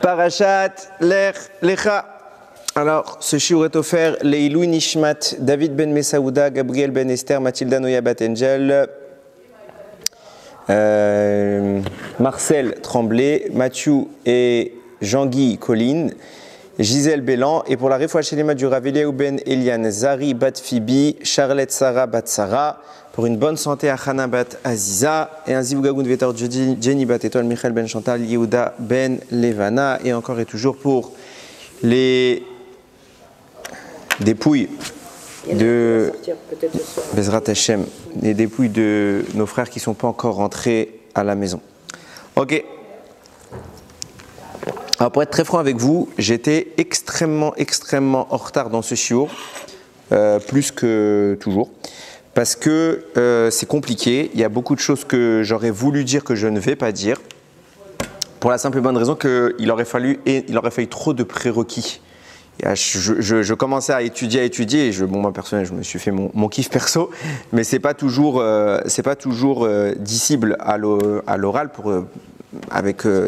Parashat Lech Lecha. Alors, ce shiur est offert Leilou Nishmat, David ben Messaouda, Gabriel ben Esther, Mathilda Noya Batengel, Marcel Tremblay, Mathieu et Jean-Guy Colline, Gisèle Bélan, et pour la Refoua Shelema du Rav Eliaou ben Eliane, Zari bat Fibi, Charlotte Sarah bat Sarah, pour une bonne santé à Hana bat Aziza, et un Zivougagoun Vetor Jenny bat Étoile, Michael ben Chantal, Yehuda ben Levana, et encore et toujours pour les dépouilles de Bezrat Hashem, les dépouilles de nos frères qui ne sont pas encore rentrés à la maison. Ok. Alors pour être très franc avec vous, j'étais extrêmement en retard dans ce shiur, plus que toujours, parce que c'est compliqué. Il y a beaucoup de choses que j'aurais voulu dire que je ne vais pas dire, pour la simple et bonne raison qu'il aurait fallu trop de prérequis. Je commençais à étudier et moi personnellement, je me suis fait mon kiff perso, mais c'est pas toujours dissible à l'oral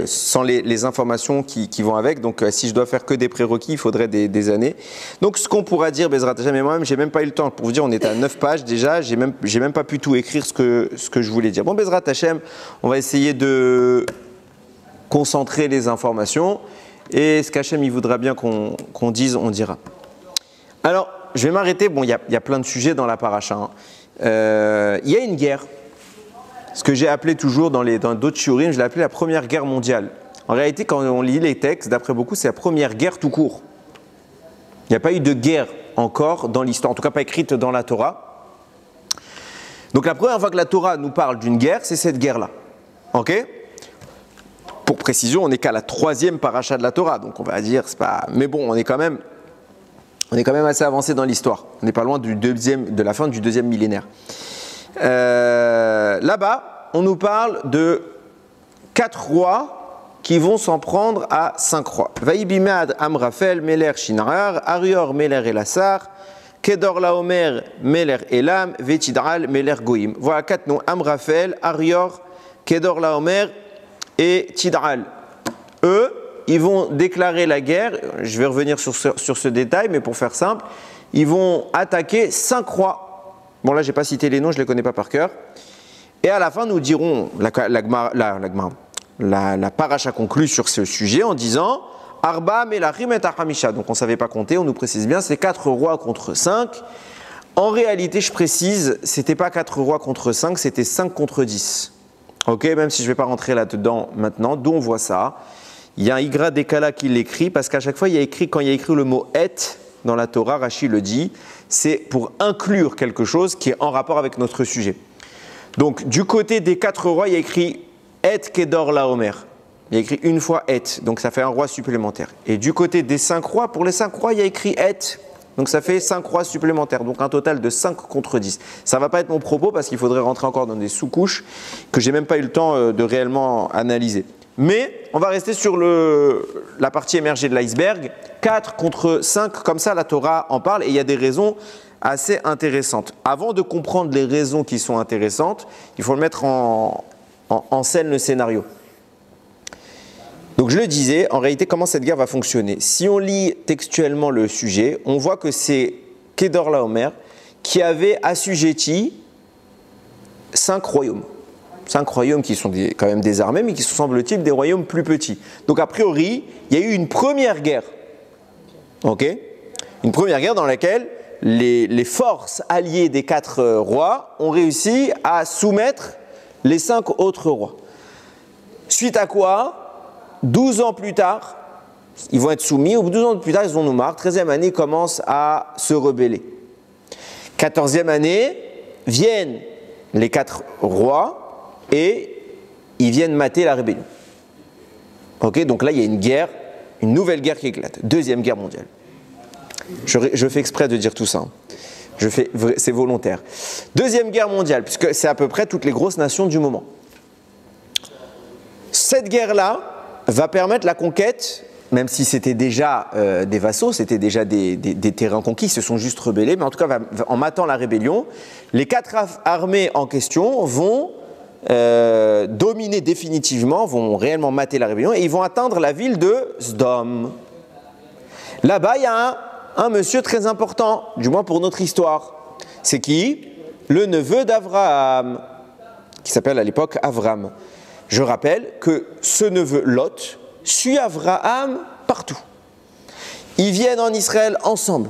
sans les informations qui vont avec. Donc si je dois faire que des prérequis, il faudrait des années. Donc ce qu'on pourra dire, Bezrat Hashem, et moi-même, j'ai même pas eu le temps. Pour vous dire, on est à 9 pages déjà, j'ai même pas pu tout écrire ce que je voulais dire. Bon, Bezrat Hashem, on va essayer de concentrer les informations. Et ce qu'Hachem il voudra bien qu'on dise, on dira. Alors, je vais m'arrêter. Bon, il y a plein de sujets dans la paracha. Il y a une guerre. Ce que j'ai appelé toujours dans d'autres shiurim, je l'ai appelé la première guerre mondiale. En réalité, quand on lit les textes, d'après beaucoup, c'est la première guerre tout court. Il n'y a pas eu de guerre encore dans l'histoire, en tout cas pas écrite dans la Torah. Donc la première fois que la Torah nous parle d'une guerre, c'est cette guerre-là. Ok ? Pour précision, on n'est qu'à la 3e paracha de la Torah, donc on va dire, c'est pas. Mais bon, on est quand même assez avancé dans l'histoire. On n'est pas loin de la fin du 2e millénaire. Là-bas, on nous parle de 4 rois qui vont s'en prendre à 5 rois. Vaïbimad Amrafel, Meler Shinrar, Arior Meler Elassar, Kedor Laomer Meler Elam, Vetidral Meler Goïm. Voilà 4 noms: Amrafel, Arior, Kedor Laomer et Tidral. Eux, ils vont déclarer la guerre. Je vais revenir sur ce détail, mais pour faire simple, ils vont attaquer 5 rois. Bon, là, je n'ai pas cité les noms, je ne les connais pas par cœur. Et à la fin, nous dirons, la paracha conclut sur ce sujet en disant Arba Melachim et Hamisha. Donc on ne savait pas compter, on nous précise bien, c'est 4 rois contre 5. En réalité, je précise, ce n'était pas 4 rois contre 5, c'était 5 contre 10. Ok, même si je ne vais pas rentrer là-dedans maintenant, d'où on voit ça. Il y a un Igra Dekala qui l'écrit, parce qu'à chaque fois, quand il y a écrit le mot « et » dans la Torah, Rashi le dit, c'est pour inclure quelque chose qui est en rapport avec notre sujet. Donc, du côté des 4 rois, il y a écrit « et Kedor Laomer ». Il y a écrit une fois « et », donc ça fait un roi supplémentaire. Et du côté des 5 rois, pour les 5 rois, il y a écrit « et ». Donc ça fait 5 rois supplémentaires, donc un total de 5 contre 10. Ça ne va pas être mon propos parce qu'il faudrait rentrer encore dans des sous-couches que j'ai même pas eu le temps de réellement analyser. Mais on va rester sur la partie émergée de l'iceberg. 4 contre 5, comme ça la Torah en parle, et il y a des raisons assez intéressantes. Avant de comprendre les raisons qui sont intéressantes, il faut mettre en scène le scénario. Donc je le disais, en réalité, comment cette guerre va fonctionner? Si on lit textuellement le sujet, on voit que c'est Kedor Laomer qui avait assujetti 5 royaumes. 5 royaumes qui sont quand même des armées, mais qui sont, semble-t-il, des royaumes plus petits. Donc a priori, il y a eu une première guerre. Ok? Une première guerre dans laquelle les forces alliées des 4 rois ont réussi à soumettre les 5 autres rois. Suite à quoi, 12 ans plus tard, ils vont être soumis. Au bout de 12 ans plus tard, ils en ont marre. 13e année, ils commencent à se rebeller. 14e année, viennent les 4 rois et ils viennent mater la rébellion. Ok, donc là, il y a une guerre, une nouvelle guerre qui éclate. 2e guerre mondiale. Je fais exprès de dire tout ça. C'est volontaire. 2e guerre mondiale, puisque c'est à peu près toutes les grosses nations du moment. Cette guerre-là va permettre la conquête, même si c'était déjà des vassaux, c'était déjà des terrains conquis, ils se sont juste rebellés, mais en tout cas, en matant la rébellion, les 4 armées en question vont dominer définitivement, vont réellement mater la rébellion et ils vont atteindre la ville de Sdom. Là-bas, il y a un monsieur très important, du moins pour notre histoire. C'est qui? Le neveu d'Avraham, qui s'appelle à l'époque Avram. Je rappelle que ce neveu Lot suit Avraham partout. Ils viennent en Israël ensemble.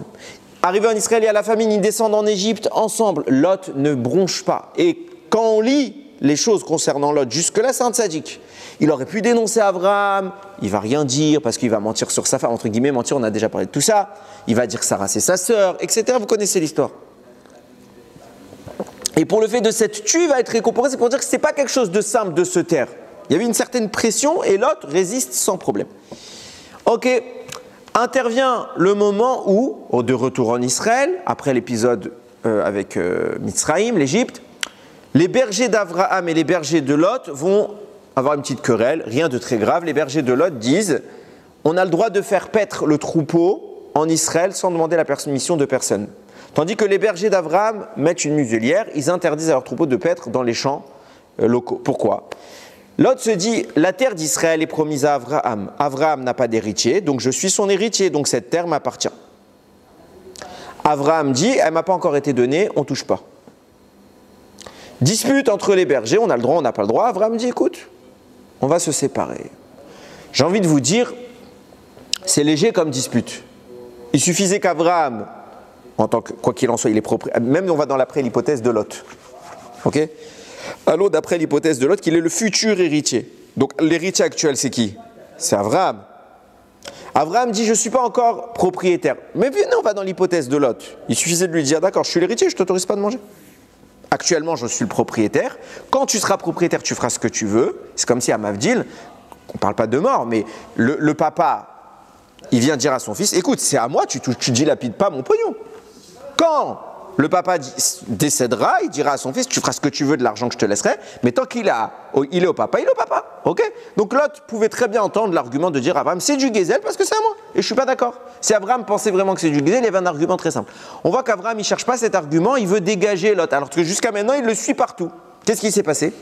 Arrivés en Israël, il y a la famine, ils descendent en Égypte ensemble. Lot ne bronche pas. Et quand on lit les choses concernant Lot, jusque-là, c'est un tzaddik. Il aurait pu dénoncer Avraham, il va rien dire parce qu'il va mentir sur sa femme, entre guillemets, mentir, on a déjà parlé de tout ça. Il va dire que Sarah c'est sa sœur, etc. Vous connaissez l'histoire. Et pour le fait de s'être tué, il va être récompensé, c'est pour dire que ce n'est pas quelque chose de simple de se taire. Il y avait une certaine pression et Lot résiste sans problème. Ok, intervient le moment où, de retour en Israël, après l'épisode avec Mitzraïm, l'Égypte, les bergers d'Avraham et les bergers de Lot vont avoir une petite querelle, rien de très grave. Les bergers de Lot disent « On a le droit de faire paître le troupeau en Israël sans demander la permission de personne. » Tandis que les bergers d'Avraham mettent une muselière, ils interdisent à leur troupeau de paître dans les champs locaux. Pourquoi? Lot se dit « La terre d'Israël est promise à Avraham. Avraham n'a pas d'héritier, donc je suis son héritier, donc cette terre m'appartient. » Avraham dit « Elle ne m'a pas encore été donnée, on ne touche pas. » Dispute entre les bergers, on a le droit, on n'a pas le droit. Avraham dit « Écoute, on va se séparer. » J'ai envie de vous dire, c'est léger comme dispute. Il suffisait qu'Avraham, en tant que, quoi qu'il en soit, il est propriétaire, même on va dans l'après l'hypothèse de Lot. Ok? Alors d'après l'hypothèse de Lot, qu'il est le futur héritier. Donc l'héritier actuel, c'est qui? C'est Avraham. Avraham dit, je ne suis pas encore propriétaire. Mais venez, on va dans l'hypothèse de Lot. Il suffisait de lui dire, d'accord, je suis l'héritier, je ne t'autorise pas de manger. Actuellement, je suis le propriétaire. Quand tu seras propriétaire, tu feras ce que tu veux. C'est comme si à Mavdil, on ne parle pas de mort, mais le papa, il vient dire à son fils, écoute, c'est à moi, tu dilapides pas mon pognon. Quand le papa décédera, il dira à son fils, tu feras ce que tu veux de l'argent que je te laisserai, mais tant qu'il est au papa, il est au papa. Ok? Donc Lot pouvait très bien entendre l'argument de dire à Abraham, c'est du Gézel parce que c'est à moi. Et je ne suis pas d'accord. Si Abraham pensait vraiment que c'est du Gézel, il y avait un argument très simple. On voit qu'Abraham, il ne cherche pas cet argument, il veut dégager Lot, alors que jusqu'à maintenant, il le suit partout. Qu'est-ce qui s'est passé?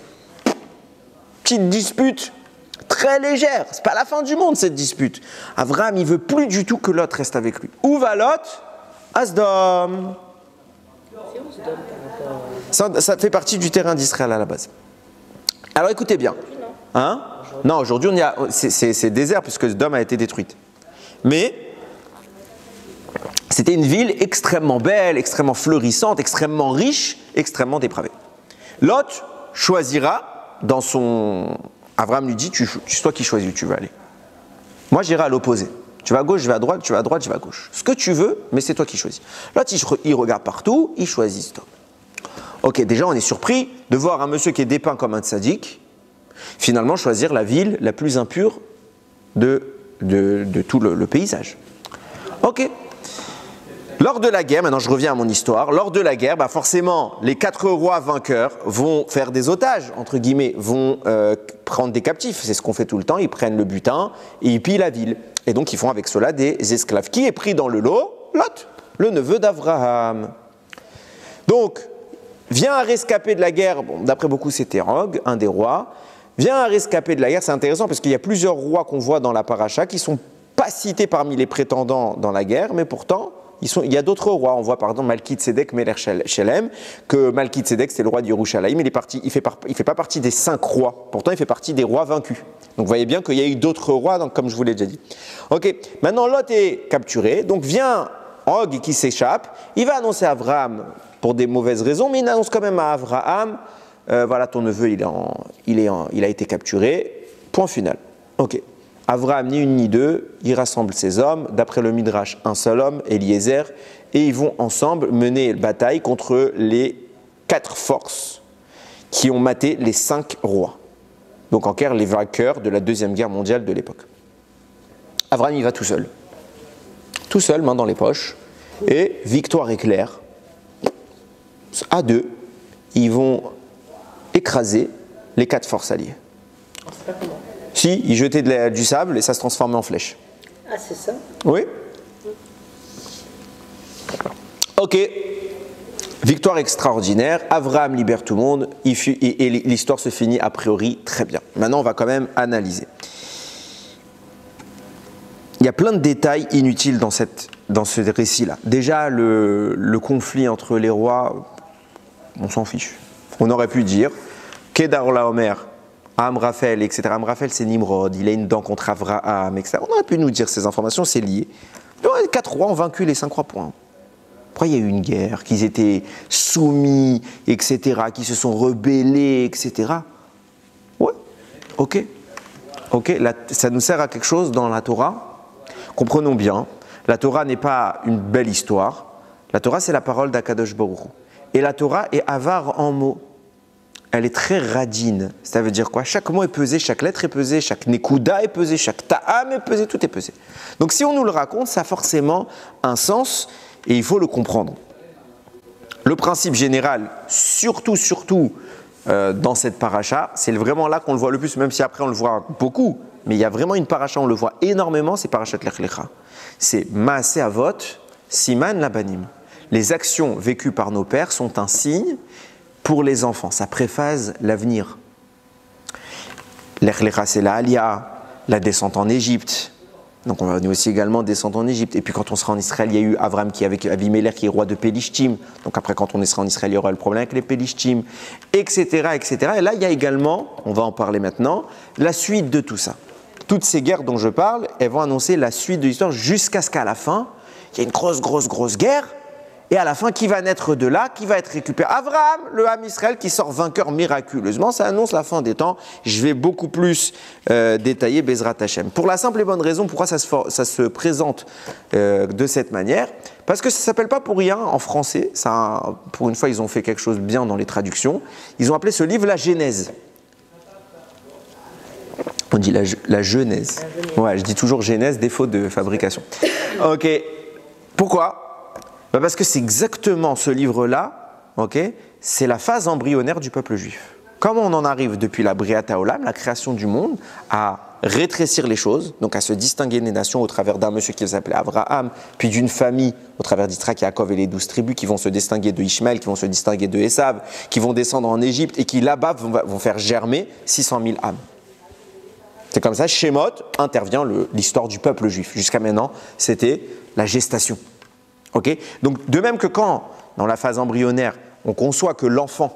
Petite dispute très légère. C'est pas la fin du monde, cette dispute. Abraham, il veut plus du tout que Lot reste avec lui. Où va Lot? À Sdom. Ça fait partie du terrain d'Israël à la base. Alors écoutez bien. Hein? Non, aujourd'hui c'est désert puisque Sdom a été détruite. Mais c'était une ville extrêmement belle, extrêmement fleurissante, extrêmement riche, extrêmement dépravée. Lot choisira dans son... Abraham lui dit, c'est toi qui choisis où tu veux aller. Moi j'irai à l'opposé. Tu vas à gauche, je vais à droite, tu vas à droite, je vais à gauche. Ce que tu veux, mais c'est toi qui choisis. L'autre, il regarde partout, il choisit Sdom. Ok, déjà on est surpris de voir un monsieur qui est dépeint comme un tzaddik, finalement choisir la ville la plus impure de tout le paysage. Ok. Lors de la guerre, maintenant je reviens à mon histoire, lors de la guerre, forcément, les 4 rois vainqueurs vont faire des otages, entre guillemets, vont prendre des captifs. C'est ce qu'on fait tout le temps, ils prennent le butin et ils pillent la ville. Et donc ils font avec cela des esclaves. Qui est pris dans le lot? Lot, le neveu d'Avraham. Donc, vient un rescapé de la guerre, bon, d'après beaucoup c'était Rogue, un des rois, vient un rescapé de la guerre, c'est intéressant parce qu'il y a plusieurs rois qu'on voit dans la paracha qui ne sont pas cités parmi les prétendants dans la guerre, mais pourtant, il y a d'autres rois. On voit par exemple Malki-Tzedek Melech Shelem, que Malki-Tzedek c'est le roi d'Yerushalayim, il fait pas partie des 5 rois, pourtant il fait partie des rois vaincus. Donc vous voyez bien qu'il y a eu d'autres rois, donc, comme je vous l'ai déjà dit. Ok, maintenant Lot est capturé, donc vient Og qui s'échappe, il va annoncer à Avraham pour des mauvaises raisons, mais il annonce quand même à Avraham, voilà ton neveu il a été capturé, point final. Ok. Avraham, ni une ni deux, il rassemble ses hommes, d'après le Midrash, un seul homme, Eliezer, et ils vont ensemble mener bataille contre les 4 forces qui ont maté les 5 rois. Donc en clair, les vainqueurs de la Deuxième Guerre mondiale de l'époque. Avraham, il va tout seul, main dans les poches, et victoire éclair, à 2, ils vont écraser les 4 forces alliées. Si, ils jetaient du sable et ça se transformait en flèche. Ah, c'est ça? Oui. Ok. Victoire extraordinaire, Abraham libère tout le monde, et l'histoire se finit a priori très bien. Maintenant, on va quand même analyser. Il y a plein de détails inutiles dans ce récit-là. Déjà, le conflit entre les rois, on s'en fiche. On aurait pu dire, Kedar Laomer, Amraphel, etc. Amraphel, c'est Nimrod, il a une dent contre Avraham, etc. On aurait pu nous dire ces informations, c'est lié. Les 4 rois ont vaincu les 5 rois, point. Pourquoi il y a eu une guerre, qu'ils étaient soumis, etc., qu'ils se sont rebellés, etc. Ouais, ok. Ça nous sert à quelque chose dans la Torah. Comprenons bien, la Torah n'est pas une belle histoire. La Torah, c'est la parole d'Akadosh Baruch Hu. Et la Torah est avare en mots. Elle est très radine. Ça veut dire quoi? Chaque mot est pesé, chaque lettre est pesée, chaque nekuda est pesé, chaque ta'am est pesé, tout est pesé. Donc si on nous le raconte, ça a forcément un sens et il faut le comprendre. Le principe général, surtout dans cette paracha, c'est vraiment là qu'on le voit le plus, même si après on le voit beaucoup. Mais il y a vraiment une paracha, on le voit énormément, c'est parachat Lech Lecha. C'est Maaseh Avot, Siman Labanim. Les actions vécues par nos pères sont un signe pour les enfants. Ça préphase l'avenir. Lech Lecha, c'est la Aliyah, la descente en Égypte. Donc on va aussi également descendre en Égypte. Et puis quand on sera en Israël, il y a eu Avram qui est avec Avimelech qui est roi de Pélishtim. Donc après quand on sera en Israël, il y aura le problème avec les Pélishtim, etc., etc. Et là, il y a également, on va en parler maintenant, la suite de tout ça. Toutes ces guerres dont je parle, elles vont annoncer la suite de l'histoire jusqu'à ce qu'à la fin, il y ait une grosse guerre. Et à la fin, qui va naître de là? Qui va être récupéré? Abraham, le Ham Israël, qui sort vainqueur miraculeusement. Ça annonce la fin des temps. Je vais beaucoup plus détailler Bezrat Hashem. Pour la simple et bonne raison, pourquoi ça se présente de cette manière? Parce que ça ne s'appelle pas pour rien en français. Ça, pour une fois, ils ont fait quelque chose de bien dans les traductions. Ils ont appelé ce livre la Genèse. On dit la Genèse. Ouais, je dis toujours Genèse, défaut de fabrication. Ok. Pourquoi? Parce que c'est exactement ce livre-là, c'est la phase embryonnaire du peuple juif. Comment on en arrive depuis la Briat Haolam, la création du monde, à rétrécir les choses, donc à se distinguer des nations au travers d'un monsieur qui s'appelait Abraham, puis d'une famille au travers d'Israël, Yaakov et les 12 tribus qui vont se distinguer de Ishmaël, qui vont se distinguer de Esav, qui vont descendre en Égypte et qui là-bas vont faire germer 600 000 âmes. C'est comme ça, Shemot intervient l'histoire du peuple juif. Jusqu'à maintenant, c'était la gestation. Donc, de même que quand, dans la phase embryonnaire, on conçoit que l'enfant,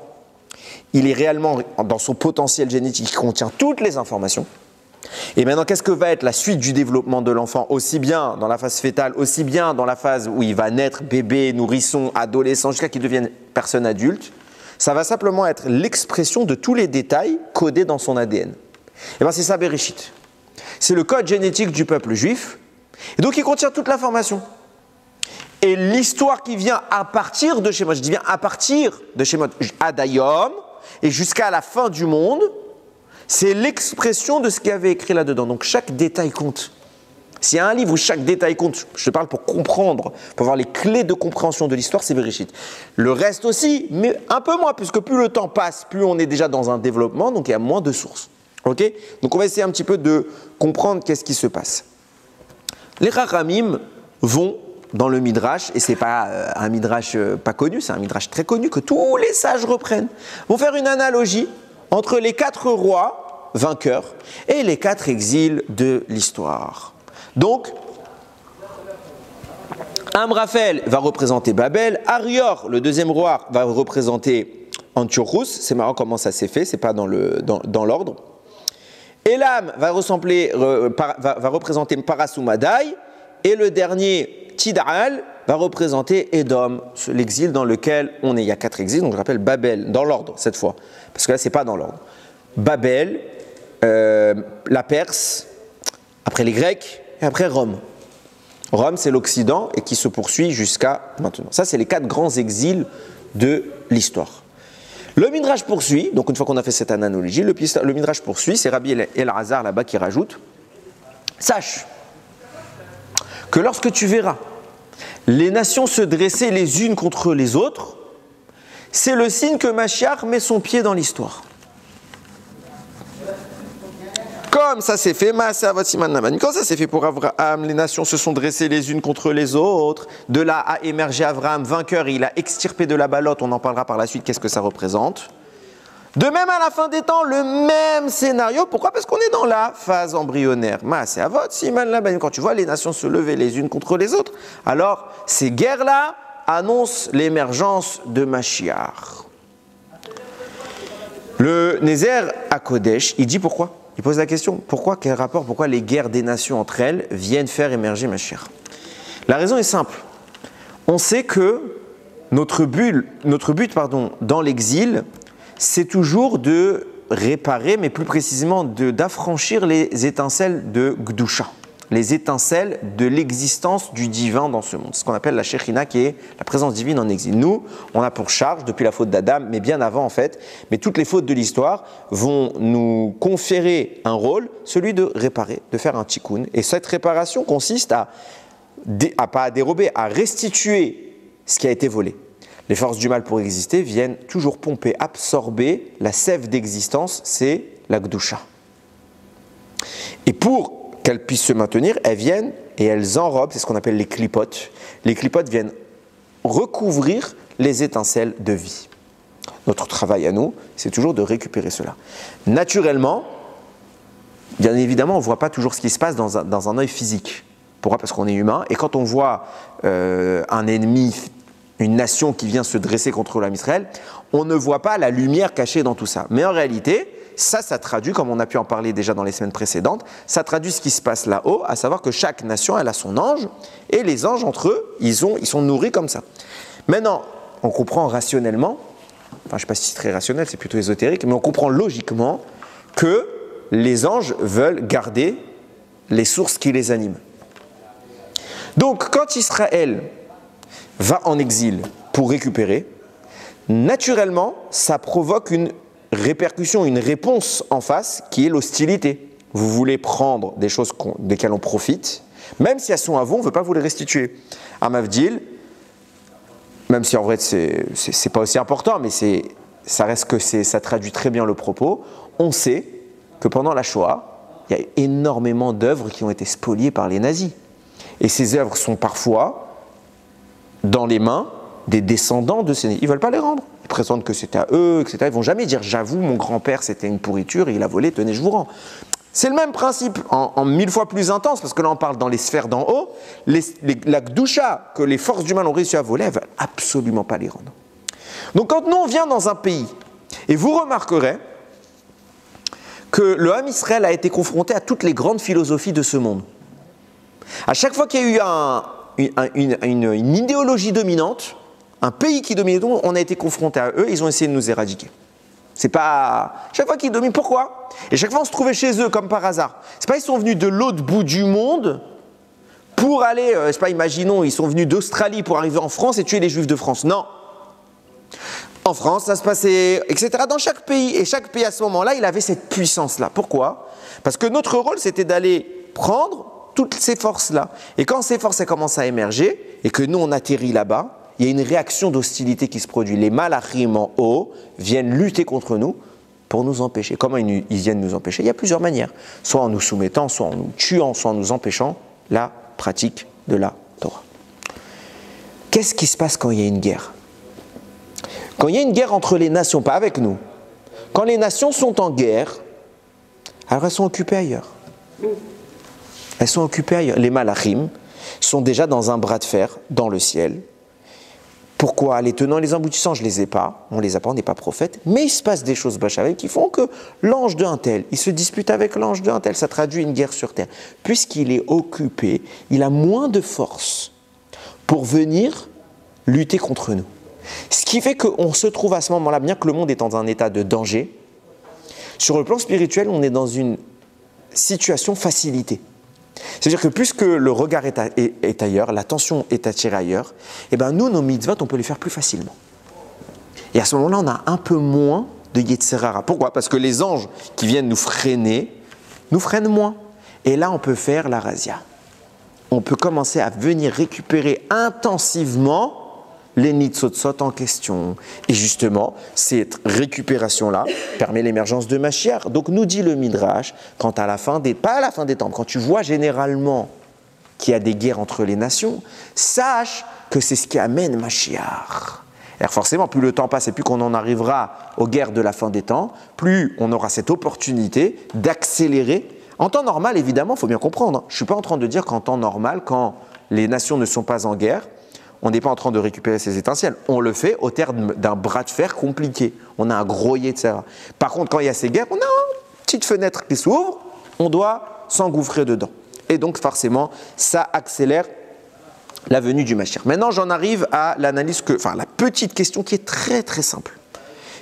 il est réellement dans son potentiel génétique qui contient toutes les informations, et maintenant, qu'est-ce que va être la suite du développement de l'enfant, aussi bien dans la phase fétale, aussi bien dans la phase où il va naître, bébé, nourrisson, adolescent, jusqu'à qu'il devienne personne adulte, ça va simplement être l'expression de tous les détails codés dans son ADN. Et bien, c'est ça Bereshit. C'est le code génétique du peuple juif, et donc il contient toute l'information. Et l'histoire qui vient à partir de Shemot, je dis bien à partir de Shemot, Adayom, et jusqu'à la fin du monde, c'est l'expression de ce qu'il y avait écrit là-dedans. Donc chaque détail compte. S'il y a un livre où chaque détail compte, je te parle pour comprendre, pour avoir les clés de compréhension de l'histoire, c'est Bereshit. Le reste aussi, mais un peu moins, puisque plus le temps passe, plus on est déjà dans un développement, donc il y a moins de sources. Donc on va essayer un petit peu de comprendre qu'est-ce qui se passe. Les Chachamim vont dans le Midrash, et ce n'est pas un Midrash pas connu, c'est un Midrash très connu que tous les sages reprennent, vont faire une analogie entre les 4 rois vainqueurs et les 4 exils de l'histoire. Donc, Amraphel va représenter Babel, Arior, le deuxième roi, va représenter Antiochus, c'est marrant comment ça s'est fait, c'est pas dans l'ordre. Elam va représenter Parasumadai, et le dernier, Tidal, va représenter Édom, l'exil dans lequel on est. Il y a 4 exils, donc je rappelle Babel, dans l'ordre cette fois, parce que là, ce n'est pas dans l'ordre. Babel, la Perse, après les Grecs, et après Rome. Rome, c'est l'Occident, et qui se poursuit jusqu'à maintenant. Ça, c'est les 4 grands exils de l'histoire. Le Midrash poursuit, donc une fois qu'on a fait cette analogie, le Midrash poursuit, c'est Rabbi Elazar là-bas qui rajoute, sache que lorsque tu verras les nations se dresser les unes contre les autres, c'est le signe que Mashiach met son pied dans l'histoire. Comme ça s'est fait, quand ça s'est fait pour Abraham, les nations se sont dressées les unes contre les autres. De là a émergé Abraham vainqueur, il a extirpé de la ballotte, on en parlera par la suite, qu'est-ce que ça représente. De même à la fin des temps, le même scénario. Pourquoi? Parce qu'on est dans la phase embryonnaire. Quand tu vois les nations se lever les unes contre les autres, alors ces guerres-là annoncent l'émergence de Mashiach. Le Nézer à Kodesh, il dit pourquoi? Il pose la question, pourquoi, quel rapport, pourquoi les guerres des nations entre elles viennent faire émerger Mashiach? La raison est simple. On sait que notre but dans l'exil, c'est toujours de réparer, mais plus précisément d'affranchir les étincelles de Gdusha, les étincelles de l'existence du divin dans ce monde. C'est ce qu'on appelle la Shekhinah, qui est la présence divine en exil. Nous, on a pour charge, depuis la faute d'Adam, mais bien avant en fait, mais toutes les fautes de l'histoire vont nous conférer un rôle, celui de réparer, de faire un tikkun. Et cette réparation consiste à pas à dérober, à restituer ce qui a été volé. Les forces du mal pour exister viennent toujours pomper, absorber la sève d'existence, c'est la Gdusha. Et pour qu'elles puissent se maintenir, elles viennent et elles enrobent, c'est ce qu'on appelle les clipotes. Les clipotes viennent recouvrir les étincelles de vie. Notre travail à nous, c'est toujours de récupérer cela. Naturellement, bien évidemment, on ne voit pas toujours ce qui se passe dans un œil physique. Pourquoi? Parce qu'on est humain. Et quand on voit un ennemi, une nation qui vient se dresser contre l'âme Israël, on ne voit pas la lumière cachée dans tout ça. Mais en réalité, ça traduit, comme on a pu en parler déjà dans les semaines précédentes, ça traduit ce qui se passe là-haut, à savoir que chaque nation, elle a son ange, et les anges, entre eux, ils sont nourris comme ça. Maintenant, on comprend rationnellement, enfin je ne sais pas si c'est très rationnel, c'est plutôt ésotérique, mais on comprend logiquement que les anges veulent garder les sources qui les animent. Donc, quand Israël va en exil pour récupérer, naturellement, ça provoque une répercussion, une réponse en face qui est l'hostilité. Vous voulez prendre des choses desquelles on profite, même si elles sont à vous, on ne veut pas vous les restituer. À Mavdil, même si en vrai c'est pas aussi important, mais ça reste que ça traduit très bien le propos, on sait que pendant la Shoah, il y a énormément d'œuvres qui ont été spoliées par les nazis. Et ces œuvres sont parfois dans les mains des descendants de ces nazis. Ils ne veulent pas les rendre. Ils présentent que c'était à eux, etc. Ils ne vont jamais dire « j'avoue, mon grand-père, c'était une pourriture, et il a volé, tenez, je vous rends ». C'est le même principe, en 1000 fois plus intense, parce que là on parle dans les sphères d'en haut. La Gdusha que les forces du mal ont réussi à voler, elles ne veulent absolument pas les rendre. Donc quand nous on vient dans un pays, et vous remarquerez que le Ham Israël a été confronté à toutes les grandes philosophies de ce monde. À chaque fois qu'il y a eu une idéologie dominante, un pays qui domine, on a été confronté à eux, ils ont essayé de nous éradiquer. C'est pas... Chaque fois qu'ils dominent, pourquoi? Et chaque fois on se trouvait chez eux, comme par hasard. C'est pas ils sont venus de l'autre bout du monde pour aller, je sais pas, imaginons, ils sont venus d'Australie pour arriver en France et tuer les Juifs de France. Non. En France, ça se passait, etc. dans chaque pays. Et chaque pays, à ce moment-là, il avait cette puissance-là. Pourquoi? Parce que notre rôle, c'était d'aller prendre toutes ces forces-là. Et quand ces forces commencent à émerger, et que nous, on atterrit là-bas, il y a une réaction d'hostilité qui se produit. Les malachim en haut viennent lutter contre nous pour nous empêcher. Comment ils viennent nous empêcher? Il y a plusieurs manières. Soit en nous soumettant, soit en nous tuant, soit en nous empêchant la pratique de la Torah. Qu'est-ce qui se passe quand il y a une guerre? Quand il y a une guerre entre les nations, pas avec nous. Quand les nations sont en guerre, alors elles sont occupées ailleurs. Elles sont occupées ailleurs. Les malachim sont déjà dans un bras de fer dans le ciel. Pourquoi? Les tenants et les aboutissants, je ne les ai pas. On ne les a pas, on n'est pas prophète. Mais il se passe des choses bachavelles qui font que l'ange d'un tel, il se dispute avec l'ange d'un tel. Ça traduit une guerre sur terre. Puisqu'il est occupé, il a moins de force pour venir lutter contre nous. Ce qui fait qu'on se trouve à ce moment-là, bien que le monde est dans un état de danger, sur le plan spirituel, on est dans une situation facilitée. C'est-à-dire que puisque le regard est ailleurs, l'attention est attirée ailleurs, et ben nous, nos mitzvot, on peut les faire plus facilement. Et à ce moment-là, on a un peu moins de Yetzer Hara. Pourquoi? Parce que les anges qui viennent nous freinent moins. Et là, on peut faire la razzia. On peut commencer à venir récupérer intensivement les Nitzotzot en question. Et justement, cette récupération-là permet l'émergence de Mashiach. Donc nous dit le Midrash, quand à la fin des, pas à la fin des temps, quand tu vois généralement qu'il y a des guerres entre les nations, sache que c'est ce qui amène Mashiach. Alors forcément, plus le temps passe et plus qu'on en arrivera aux guerres de la fin des temps, plus on aura cette opportunité d'accélérer. En temps normal, évidemment, il faut bien comprendre. Je ne suis pas en train de dire qu'en temps normal, quand les nations ne sont pas en guerre, on n'est pas en train de récupérer ces étincelles. On le fait au terme d'un bras de fer compliqué. On a un gros etc. Par contre, quand il y a ces guerres, on a une petite fenêtre qui s'ouvre, on doit s'engouffrer dedans. Et donc, forcément, ça accélère la venue du Mashiach. Maintenant, j'en arrive à l'analyse, la petite question qui est très très simple,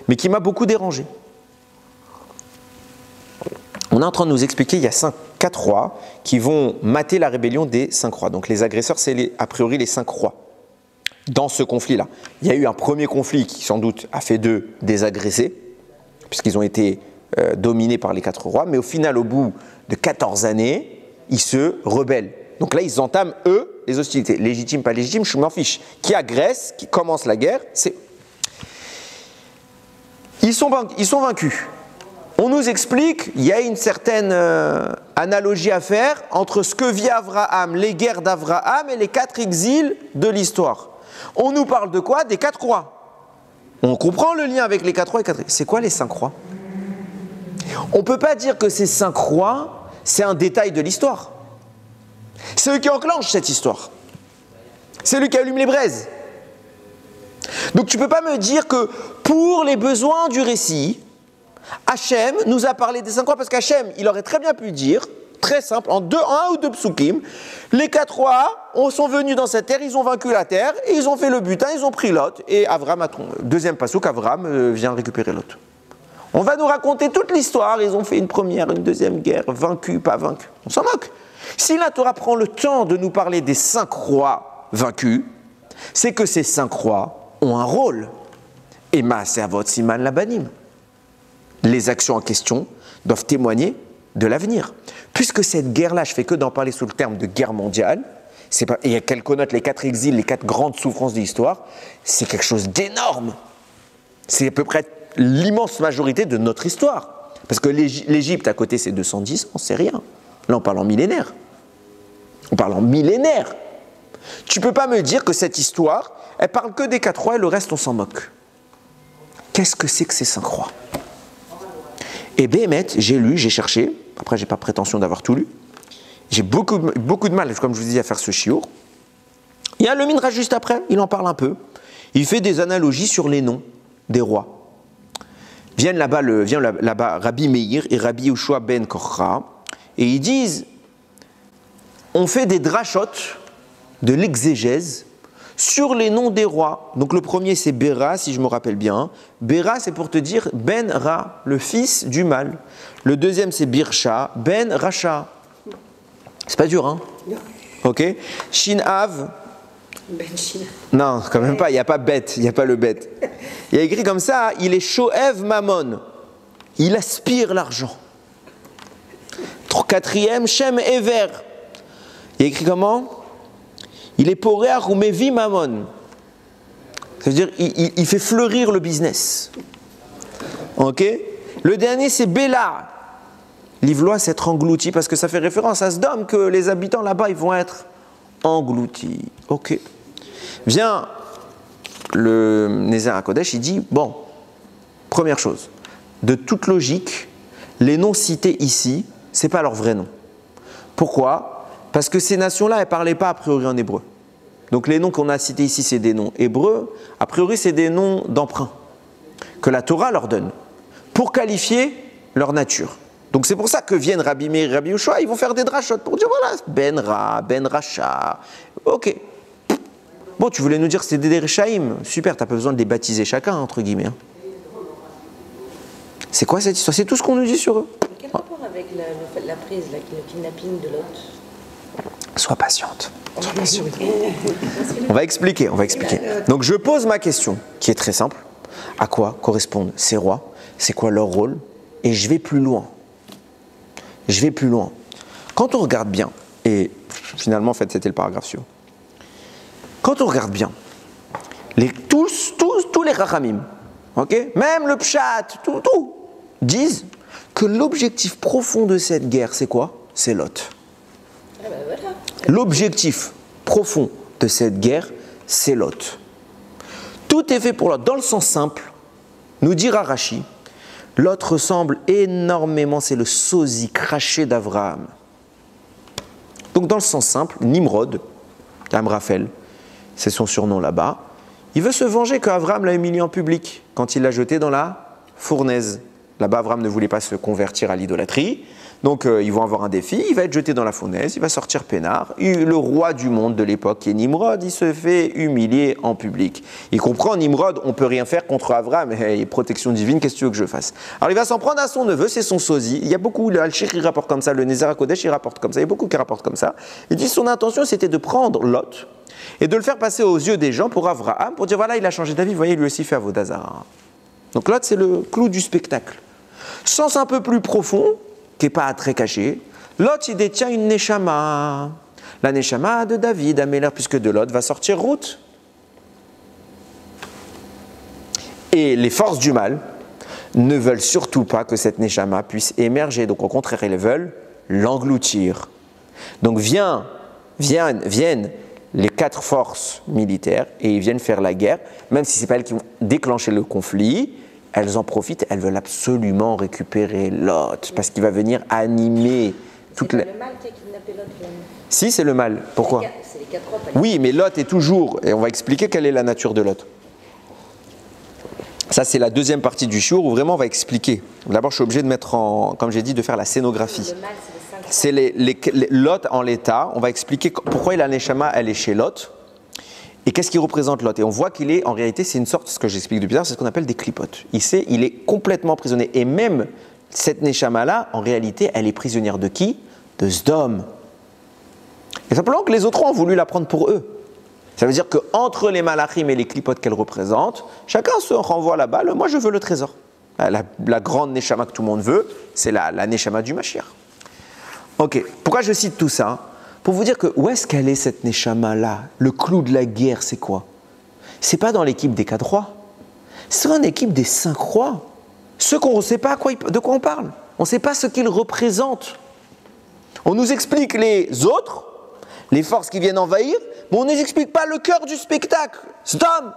mais qui m'a beaucoup dérangé. On est en train de nous expliquer, il y a 4 rois qui vont mater la rébellion des 5 rois. Donc les agresseurs, c'est a priori les 5 rois. Dans ce conflit-là, il y a eu un premier conflit qui sans doute a fait d'eux des agressés, puisqu'ils ont été dominés par les 4 rois, mais au final, au bout de 14 années, ils se rebellent. Donc là, ils entament, eux, les hostilités. Légitimes, pas légitimes, je m'en fiche. Qui agresse, qui commence la guerre, c'est... Ils sont vaincus. On nous explique, il y a une certaine analogie à faire entre ce que vit Abraham, les guerres d'Abraham et les 4 exils de l'histoire. On nous parle de quoi? Des 4 rois. On comprend le lien avec les 4 rois et 4 exils. C'est quoi les 5 rois? On ne peut pas dire que ces 5 rois, c'est un détail de l'histoire. C'est eux qui enclenchent cette histoire. C'est lui qui allume les braises. Donc tu ne peux pas me dire que pour les besoins du récit, Hachem nous a parlé des 5 rois, parce qu'Hachem, il aurait très bien pu dire, très simple, en un ou deux psukim, les 4 rois sont venus dans cette terre, ils ont vaincu la terre, et ils ont fait le butin, ils ont pris Lot, et Avram, deuxième passouk, Avram vient récupérer Lot. On va nous raconter toute l'histoire, ils ont fait une première, une deuxième guerre, vaincu, pas vaincu. On s'en moque. Si la Torah prend le temps de nous parler des 5 rois vaincus, c'est que ces 5 rois ont un rôle. Et Maaseh Avot Siman Labanim. Les actions en question doivent témoigner de l'avenir. Puisque cette guerre-là, je ne fais que d'en parler sous le terme de guerre mondiale, et qu'elle connote les 4 exils, les 4 grandes souffrances de l'histoire, c'est quelque chose d'énorme. C'est à peu près l'immense majorité de notre histoire. Parce que l'Égypte, à côté, c'est 210 ans, c'est rien. Là, on parle en millénaire. On parle en millénaire. Tu ne peux pas me dire que cette histoire, elle parle que des 4 rois et le reste, on s'en moque. Qu'est-ce que c'est que ces 5 rois? Et Béhémet, j'ai lu, j'ai cherché. Après, je n'ai pas prétention d'avoir tout lu. J'ai beaucoup de mal, comme je vous dis, à faire ce chiour. Il y a le Midrash juste après, il en parle un peu. Il fait des analogies sur les noms des rois. Viennent là-bas Rabbi Meir et Rabbi Yehoshua ben Korcha, et ils disent, on fait des drachotes de l'exégèse sur les noms des rois. Donc le premier c'est Béra, si je me rappelle bien. Béra, c'est pour te dire Ben Ra, le fils du mal. Le deuxième c'est Birsha, Ben Racha. C'est pas dur, hein? Ok. Shin-Av. Ben Shin. Non, quand même pas, il n'y a pas bête, il n'y a pas le bête. Il y a écrit comme ça, il est Shoev Mammon. Il aspire l'argent. Quatrième, Shem Ever. Il y a écrit comment? Il est Poréach ou Mevi Mammon. Ça veut dire il fait fleurir le business. Ok? Le dernier, c'est Béla. L'Ivlois, c'est être englouti, parce que ça fait référence à Sdom, que les habitants là-bas, ils vont être engloutis. Ok. Vient le Nézer HaKodesh, il dit, bon, première chose, de toute logique, les noms cités ici, ce n'est pas leur vrai nom. Pourquoi? Parce que ces nations-là, elles ne parlaient pas a priori en hébreu. Donc les noms qu'on a cités ici, c'est des noms hébreux. A priori, c'est des noms d'emprunt que la Torah leur donne pour qualifier leur nature. Donc c'est pour ça que viennent Rabbi Meir et Rabbi Yehoshua, ils vont faire des drachotes pour dire voilà, Ben Ra, Ben Racha. Ok. Bon, tu voulais nous dire que c'était des Rechaïm. Super, tu n'as pas besoin de les baptiser chacun, entre guillemets. Hein. C'est quoi cette histoire? C'est tout ce qu'on nous dit sur eux. Quel rapport avec la prise, le kidnapping de Lot? Sois patiente. On va expliquer. Donc je pose ma question, qui est très simple. À quoi correspondent ces rois? C'est quoi leur rôle? Et je vais plus loin. Quand on regarde bien, et finalement en fait c'était le paragraphe suivant. Quand on regarde bien, Tous les Chachamim, okay, même le Pshat, tout, disent que l'objectif profond de cette guerre, c'est quoi? C'est Lot. Ah ben voilà. L'objectif profond de cette guerre, c'est Lot. Tout est fait pour Lot. Dans le sens simple, nous dira Rashi, Lot ressemble énormément, c'est le sosie craché d'Abraham. Donc dans le sens simple, Nimrod, Amraphel, c'est son surnom là-bas, il veut se venger qu'Abraham l'a humilié en public quand il l'a jeté dans la fournaise. Là-bas, Abraham ne voulait pas se convertir à l'idolâtrie. Donc, ils vont avoir un défi. Il va être jeté dans la fournaise. Il va sortir peinard. Le roi du monde de l'époque, qui est Nimrod, il se fait humilier en public. Il comprend, Nimrod, on ne peut rien faire contre Abraham. Hey, protection divine, qu'est-ce que tu veux que je fasse? Alors, il va s'en prendre à son neveu, c'est son sosie. Il y a beaucoup, le Al-Sheikh, il rapporte comme ça. Le Nézer HaKodesh, il rapporte comme ça. Il y a beaucoup qui rapportent comme ça. Il dit son intention, c'était de prendre Lot et de le faire passer aux yeux des gens pour Abraham, pour dire voilà, il a changé d'avis. Vous voyez, lui aussi fait Avodazara. Donc, Lot, c'est le clou du spectacle. Sens un peu plus profond, qui n'est pas très caché, Lot, il détient une Neshama. La Neshama de David, Améler, puisque de Lot va sortir Ruth. Et les forces du mal ne veulent surtout pas que cette Neshama puisse émerger. Donc au contraire, elles veulent l'engloutir. Donc viennent les 4 forces militaires et ils viennent faire la guerre, même si ce n'est pas elles qui vont déclencher le conflit. Elles en profitent, elles veulent absolument récupérer Lot, parce qu'il va venir animer toute la... C'est le mal qui a kidnappé Lot, finalement. Si, c'est le mal. Pourquoi? C'est les 4 rois. Oui, mais Lot est toujours... Et on va expliquer quelle est la nature de Lot. Ça, c'est la deuxième partie du shiur où vraiment on va expliquer. D'abord, je suis obligé de mettre en... Comme j'ai dit, de faire la scénographie. Le mal, c'est les 5 rois. C'est Lot en l'état. On va expliquer pourquoi la Neshama, elle est chez Lot. Et qu'est-ce qui représente Lot? Et on voit qu'il est, en réalité, c'est une sorte, ce que j'explique depuis tard, c'est ce qu'on appelle des clipotes. Il est complètement prisonnier. Et même cette Neshama-là, en réalité, elle est prisonnière de qui? De Sdom. Et simplement que les autres ont voulu la prendre pour eux. Ça veut dire qu'entre les malachim et les clipotes qu'elle représente, chacun se renvoie la balle. Moi, je veux le trésor. La grande Neshama que tout le monde veut, c'est la Neshama du Mashiach. Ok, pourquoi je cite tout ça? Pour vous dire que où est-ce qu'elle est cette Neshama-là? Le clou de la guerre, c'est quoi? C'est pas dans l'équipe des 4 rois. C'est dans l'équipe des 5 rois. Ceux qu'on ne sait pas de quoi on parle. On ne sait pas ce qu'ils représentent. On nous explique les autres, les forces qui viennent envahir, mais on ne nous explique pas le cœur du spectacle. Sdom,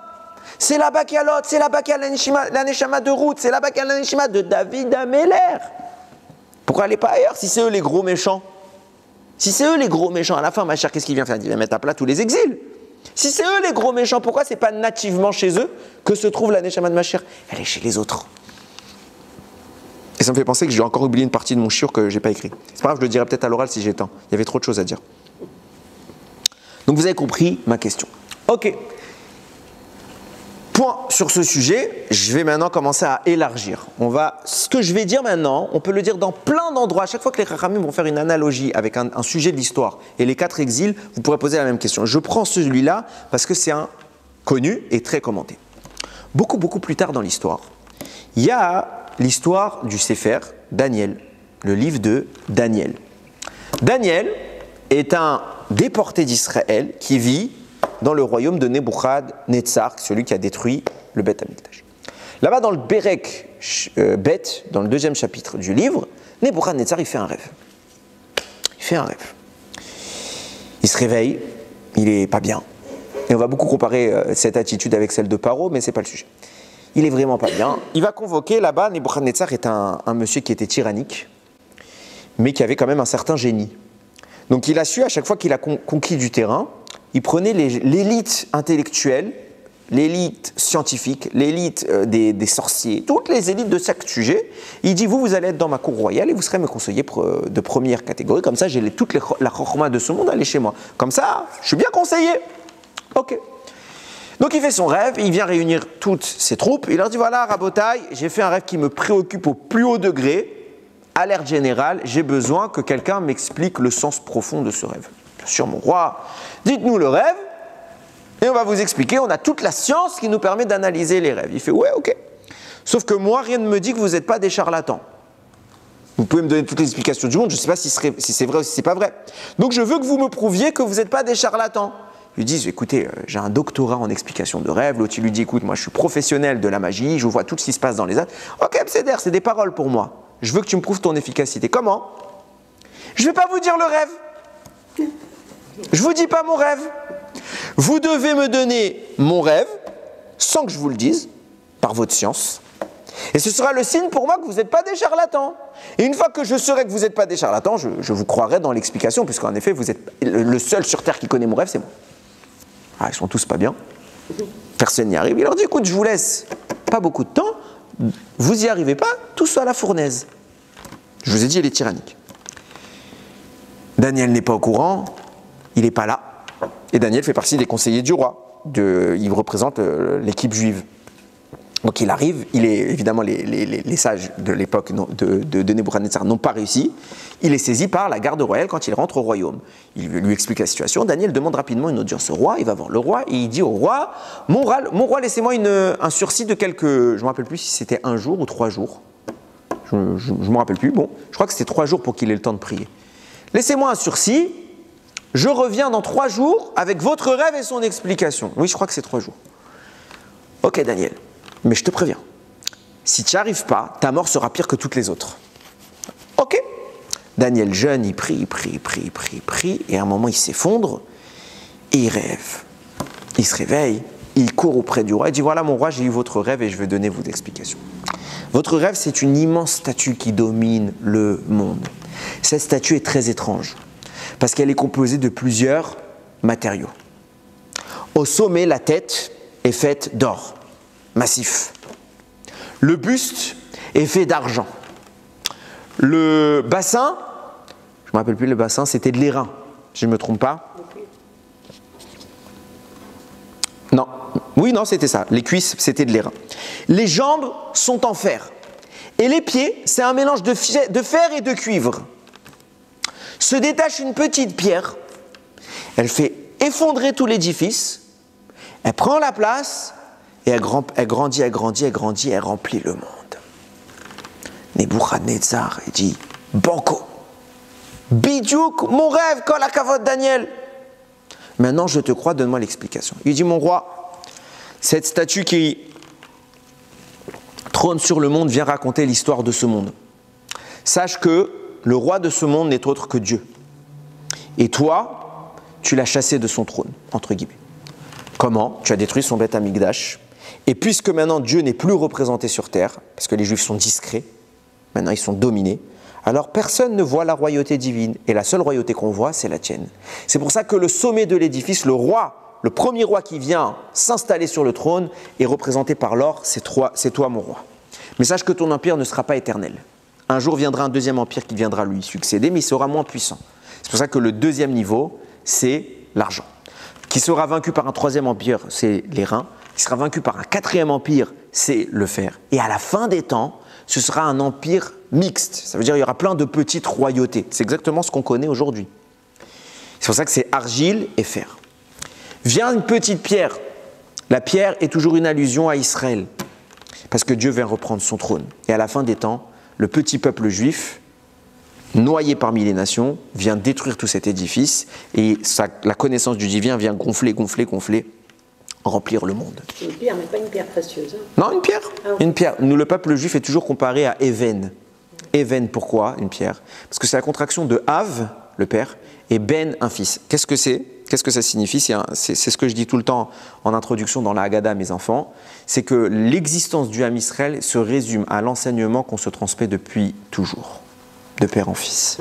c'est là-bas qu'il y a Lot, c'est là-bas qu'il y a la Neshama de Ruth, c'est là-bas qu'il y a la Neshama de David Améler. Pourquoi aller pas ailleurs si c'est eux les gros méchants? Si c'est eux les gros méchants, à la fin, ma chère, qu'est-ce qu'il vient faire? Il vient mettre à plat tous les exils. Si c'est eux les gros méchants, pourquoi c'est pas nativement chez eux que se trouve la Neshama de Mashiach? Elle est chez les autres. Et ça me fait penser que j'ai encore oublié une partie de mon shiur que j'ai pas écrit. C'est pas grave, je le dirai peut-être à l'oral si j'ai temps. Il y avait trop de choses à dire. Donc vous avez compris ma question. Ok. Point sur ce sujet, je vais maintenant commencer à élargir. Ce que je vais dire maintenant, on peut le dire dans plein d'endroits. À chaque fois que les Chachamim vont faire une analogie avec un sujet de l'histoire et les 4 exils, vous pourrez poser la même question. Je prends celui-là parce que c'est un connu et très commenté. Beaucoup plus tard dans l'histoire, il y a l'histoire du Sefer Daniel, le livre de Daniel. Daniel est un déporté d'Israël qui vit dans le royaume de Nebuchadnezzar, celui qui a détruit le Beth Amikdash. Là-bas, dans le Berek Bet, dans le 2e chapitre du livre, Nebuchadnezzar, il fait un rêve. Il se réveille, il n'est pas bien. Et on va beaucoup comparer cette attitude avec celle de Paro, mais ce n'est pas le sujet. Il est vraiment pas bien. Il va convoquer là-bas, Nebuchadnezzar est un monsieur qui était tyrannique, mais qui avait quand même un certain génie. Donc il a su, à chaque fois qu'il a conquis du terrain, il prenait l'élite intellectuelle, l'élite scientifique, l'élite des sorciers, toutes les élites de chaque sujet. Il dit, vous allez être dans ma cour royale et vous serez mes conseillers de première catégorie. Comme ça, j'ai la chorma de ce monde, allez chez moi. Comme ça, je suis bien conseillé. Ok. Donc il fait son rêve, il vient réunir toutes ses troupes. Il leur dit, voilà, Rabotaï, j'ai fait un rêve qui me préoccupe au plus haut degré. Alerte générale, j'ai besoin que quelqu'un m'explique le sens profond de ce rêve. Bien sûr, mon roi, dites-nous le rêve, et on va vous expliquer. On a toute la science qui nous permet d'analyser les rêves. Il fait, ouais, ok. Sauf que moi, rien ne me dit que vous n'êtes pas des charlatans. Vous pouvez me donner toutes les explications du monde, je ne sais pas si c'est vrai ou si c'est pas vrai. Donc je veux que vous me prouviez que vous n'êtes pas des charlatans. lui disent, écoutez, j'ai un doctorat en explication de rêve. L'autre, il lui dit, écoute, moi, je suis professionnel de la magie, je vois tout ce qui se passe dans les astres. Ok, c'est des paroles pour moi. Je veux que tu me prouves ton efficacité. Comment? Je ne vais pas vous dire le rêve. Je ne vous dis pas mon rêve. Vous devez me donner mon rêve, sans que je vous le dise, par votre science. Et ce sera le signe pour moi que vous n'êtes pas des charlatans. Et une fois que je saurai que vous n'êtes pas des charlatans, je vous croirai dans l'explication, puisqu'en effet, vous êtes le seul sur Terre qui connaît mon rêve, c'est moi. Ah, ils sont tous pas bien. Personne n'y arrive. Il leur dit, écoute, je vous laisse pas beaucoup de temps, vous y arrivez pas, tous à la fournaise. Je vous ai dit, elle est tyrannique. Daniel n'est pas au courant, il n'est pas là. Et Daniel fait partie des conseillers du roi. Il représente l'équipe juive. Donc il arrive, évidemment les sages de l'époque de Nebuchadnezzar n'ont pas réussi. Il est saisi par la garde royale quand il rentre au royaume. Il lui explique la situation. Daniel demande rapidement une audience au roi. Il va voir le roi et il dit au roi, mon roi, laissez-moi un sursis de quelques, je ne me rappelle plus si c'était 1 jour ou 3 jours. Je ne me rappelle plus. Bon, je crois que c'était 3 jours pour qu'il ait le temps de prier. Laissez-moi un sursis. Je reviens dans 3 jours avec votre rêve et son explication. Oui, je crois que c'est 3 jours. Ok, Daniel. Mais je te préviens, si tu n'y arrives pas, ta mort sera pire que toutes les autres. Ok. Daniel jeune, il prie, et à un moment il s'effondre, et il rêve. Il se réveille, il court auprès du roi, il dit, voilà mon roi, j'ai eu votre rêve et je vais donner vos explications. Votre rêve, c'est une immense statue qui domine le monde. Cette statue est très étrange, parce qu'elle est composée de plusieurs matériaux. Au sommet, la tête est faite d'or. Massif. Le buste est fait d'argent. Le bassin, je ne me rappelle plus le bassin, c'était de l'airain, si je ne me trompe pas. Non, oui, non, c'était ça. Les cuisses, c'était de l'airain. Les jambes sont en fer. Et les pieds, c'est un mélange de fer et de cuivre. Se détache une petite pierre, elle fait effondrer tout l'édifice, elle prend la place. Et elle grandit, elle remplit le monde. Nebuchadnezzar, il dit, Banco, Bidiouk, mon rêve, kol hakavod, Daniel. Maintenant, je te crois, donne-moi l'explication. Il dit, mon roi, cette statue qui trône sur le monde vient raconter l'histoire de ce monde. Sache que le roi de ce monde n'est autre que Dieu. Et toi, tu l'as chassé de son trône, entre guillemets. Comment? Tu as détruit son Beth Amikdash. Et puisque maintenant Dieu n'est plus représenté sur terre, parce que les Juifs sont discrets, maintenant ils sont dominés, alors personne ne voit la royauté divine. Et la seule royauté qu'on voit, c'est la tienne. C'est pour ça que le sommet de l'édifice, le roi, le premier roi qui vient s'installer sur le trône, est représenté par l'or, c'est toi mon roi. Mais sache que ton empire ne sera pas éternel. Un jour viendra un deuxième empire qui viendra lui succéder, mais il sera moins puissant. C'est pour ça que le deuxième niveau, c'est l'argent. Qui sera vaincu par un troisième empire, c'est les reins. Qui sera vaincu par un quatrième empire, c'est le fer. Et à la fin des temps, ce sera un empire mixte. Ça veut dire qu'il y aura plein de petites royautés. C'est exactement ce qu'on connaît aujourd'hui. C'est pour ça que c'est argile et fer. Vient une petite pierre. La pierre est toujours une allusion à Israël. Parce que Dieu vient reprendre son trône. Et à la fin des temps, le petit peuple juif, noyé parmi les nations, vient détruire tout cet édifice. Et la connaissance du divin vient gonfler, remplir le monde. C'est une pierre, mais pas une pierre précieuse. Hein. Non, une pierre. Ah, okay. Une pierre. Nous, le peuple juif est toujours comparé à Even. Even, pourquoi une pierre? Parce que c'est la contraction de Av, le père, et Ben, un fils. Qu'est-ce que c'est? Qu'est-ce que ça signifie? C'est ce que je dis tout le temps en introduction dans la Haggadah à mes enfants. C'est que l'existence du Ham Israël se résume à l'enseignement qu'on se transmet depuis toujours, de père en fils.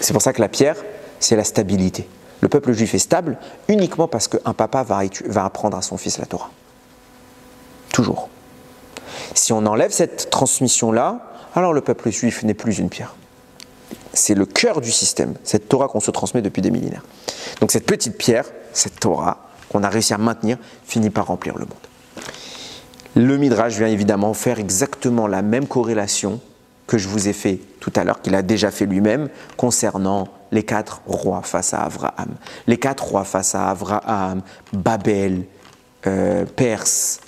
C'est pour ça que la pierre, c'est la stabilité. Le peuple juif est stable uniquement parce qu'un papa va apprendre à son fils la Torah. Toujours. Si on enlève cette transmission-là, alors le peuple juif n'est plus une pierre. C'est le cœur du système, cette Torah qu'on se transmet depuis des millénaires. Donc cette petite pierre, cette Torah, qu'on a réussi à maintenir, finit par remplir le monde. Le Midrash vient évidemment faire exactement la même corrélation que je vous ai fait tout à l'heure, qu'il a déjà fait lui-même, concernant les 4 rois face à Abraham. Les 4 rois face à Abraham, Babel, Perse,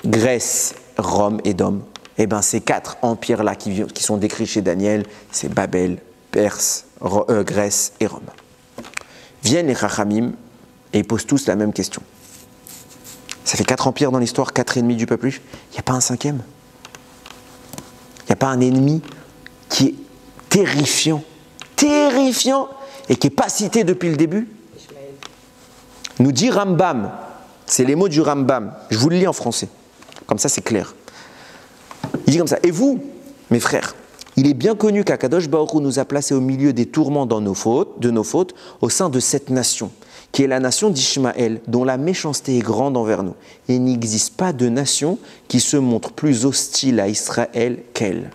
Grèce, Rome et Édom. Eh bien, ces 4 empires-là qui sont décrits chez Daniel, c'est Babel, Perse, Grèce et Rome. Viennent les Chachamim Et ils posent tous la même question. Ça fait 4 empires dans l'histoire, 4 ennemis du peuple juif. Il n'y a pas un 5e. Il n'y a pas un ennemi qui est terrifiant, et qui n'est pas cité depuis le début. Ishmaël. Nous dit Rambam, c'est les mots du Rambam, je vous le lis en français, comme ça c'est clair. Il dit comme ça, et vous, mes frères, il est bien connu qu'Akadosh Baruch Hu nous a placés au milieu des tourments de nos fautes, au sein de cette nation, qui est la nation d'Ishmaël, dont la méchanceté est grande envers nous. Et il n'existe pas de nation qui se montre plus hostile à Israël qu'elle.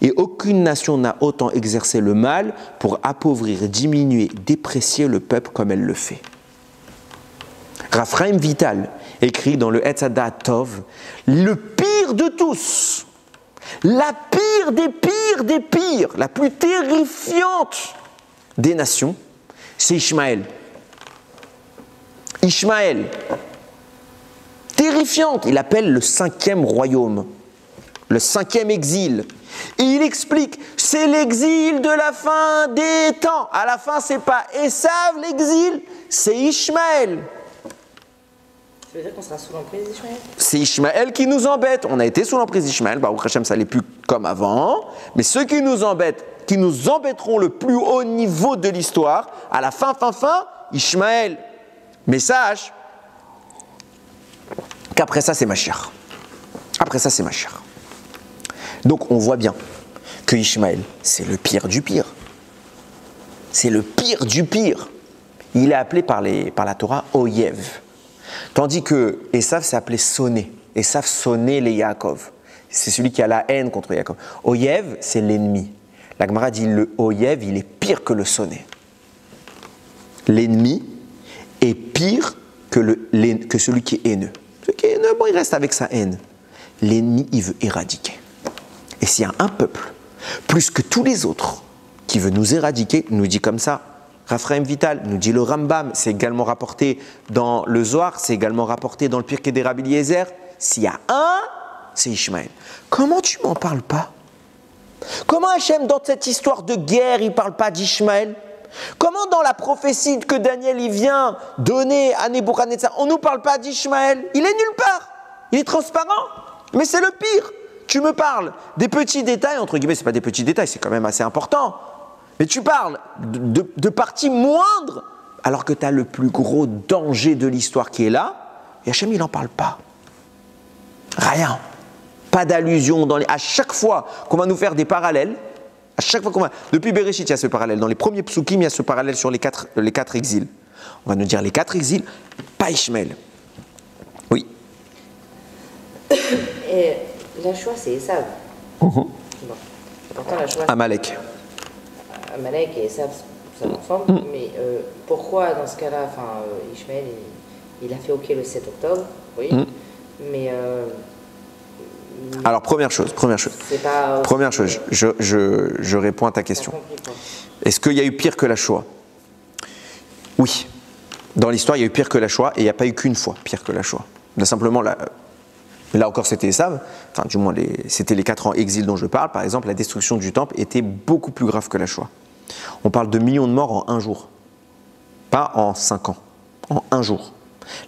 Et aucune nation n'a autant exercé le mal pour appauvrir, diminuer, déprécier le peuple comme elle le fait. Raphaël Vital écrit dans le Etzadat Tov, le pire de tous, la pire des pires, la plus terrifiante des nations, c'est Ishmaël. Ishmaël, terrifiante, il appelle le 5e royaume, le 5e exil. Et il explique, c'est l'exil de la fin des temps. À la fin, c'est pas Esav l'exil, c'est Ishmaël. Ça veut dire qu'on sera sous l'emprise d'Ishmaël? C'est Ishmaël qui nous embête. On a été sous l'emprise d'Ishmaël, Baruch Hashem, ça n'est plus comme avant. Mais ceux qui nous embêtent, qui nous embêteront le plus haut niveau de l'histoire, à la fin, Ishmaël. Mais sache qu'après ça, c'est Mashiach. Après ça, c'est Mashiach. Donc, on voit bien que Ishmaël, c'est le pire du pire. C'est le pire du pire. Il est appelé par la Torah Oyev. Tandis que Esav s'est appelé Sonné. Esav sonnait les Yaakov. C'est celui qui a la haine contre Yaakov. Oyev, c'est l'ennemi. La Gemara dit le Oyev, il est pire que le Sonné. L'ennemi est pire que celui qui est haineux. Celui qui est haineux, bon, il reste avec sa haine. L'ennemi, il veut éradiquer. Et s'il y a un peuple, plus que tous les autres, qui veut nous éradiquer, nous dit comme ça, Raphaël Vital, nous dit le Rambam, c'est également rapporté dans le Zohar, c'est également rapporté dans le Pirkei de Rabbi Eliezer, s'il y a un, c'est Ishmaël. Comment tu m'en parles pas? Comment Hachem, dans cette histoire de guerre, il ne parle pas d'Ishmaël? Comment dans la prophétie que Daniel il vient donner à Nebuchadnezzar, on ne nous parle pas d'Ishmaël? Il est nulle part, il est transparent, mais c'est le pire. Tu me parles des petits détails, entre guillemets, ce n'est pas des petits détails, c'est quand même assez important. Mais tu parles de parties moindres, alors que tu as le plus gros danger de l'histoire qui est là, et Hachem, il n'en parle pas. Rien. Pas d'allusion. À chaque fois qu'on va nous faire des parallèles, à chaque fois depuis Bereshit, il y a ce parallèle. Dans les premiers psukim, il y a ce parallèle sur les quatre exils. On va nous dire les 4 exils, pas Ishmaël. Oui. Et la Shoah, c'est Esav. Bon. Pourtant, la Shoah, Amalek. Amalek et Esav, ça ensemble. Mais pourquoi, dans ce cas-là, Ishmaël, il a fait OK le 7 octobre, oui. Mais. Alors, première chose. C'est pas Première chose, je réponds à ta question. Est-ce qu'il y a eu pire que la Shoah? Oui. Dans l'histoire, il y a eu pire que la Shoah et il n'y a pas eu qu'une fois pire que la Shoah. Simplement, là encore, c'était Esav. Enfin, du moins, c'était les 4 ans exil dont je parle. Par exemple, la destruction du temple était beaucoup plus grave que la Shoah. On parle de millions de morts en un jour. Pas en 5 ans. En un jour.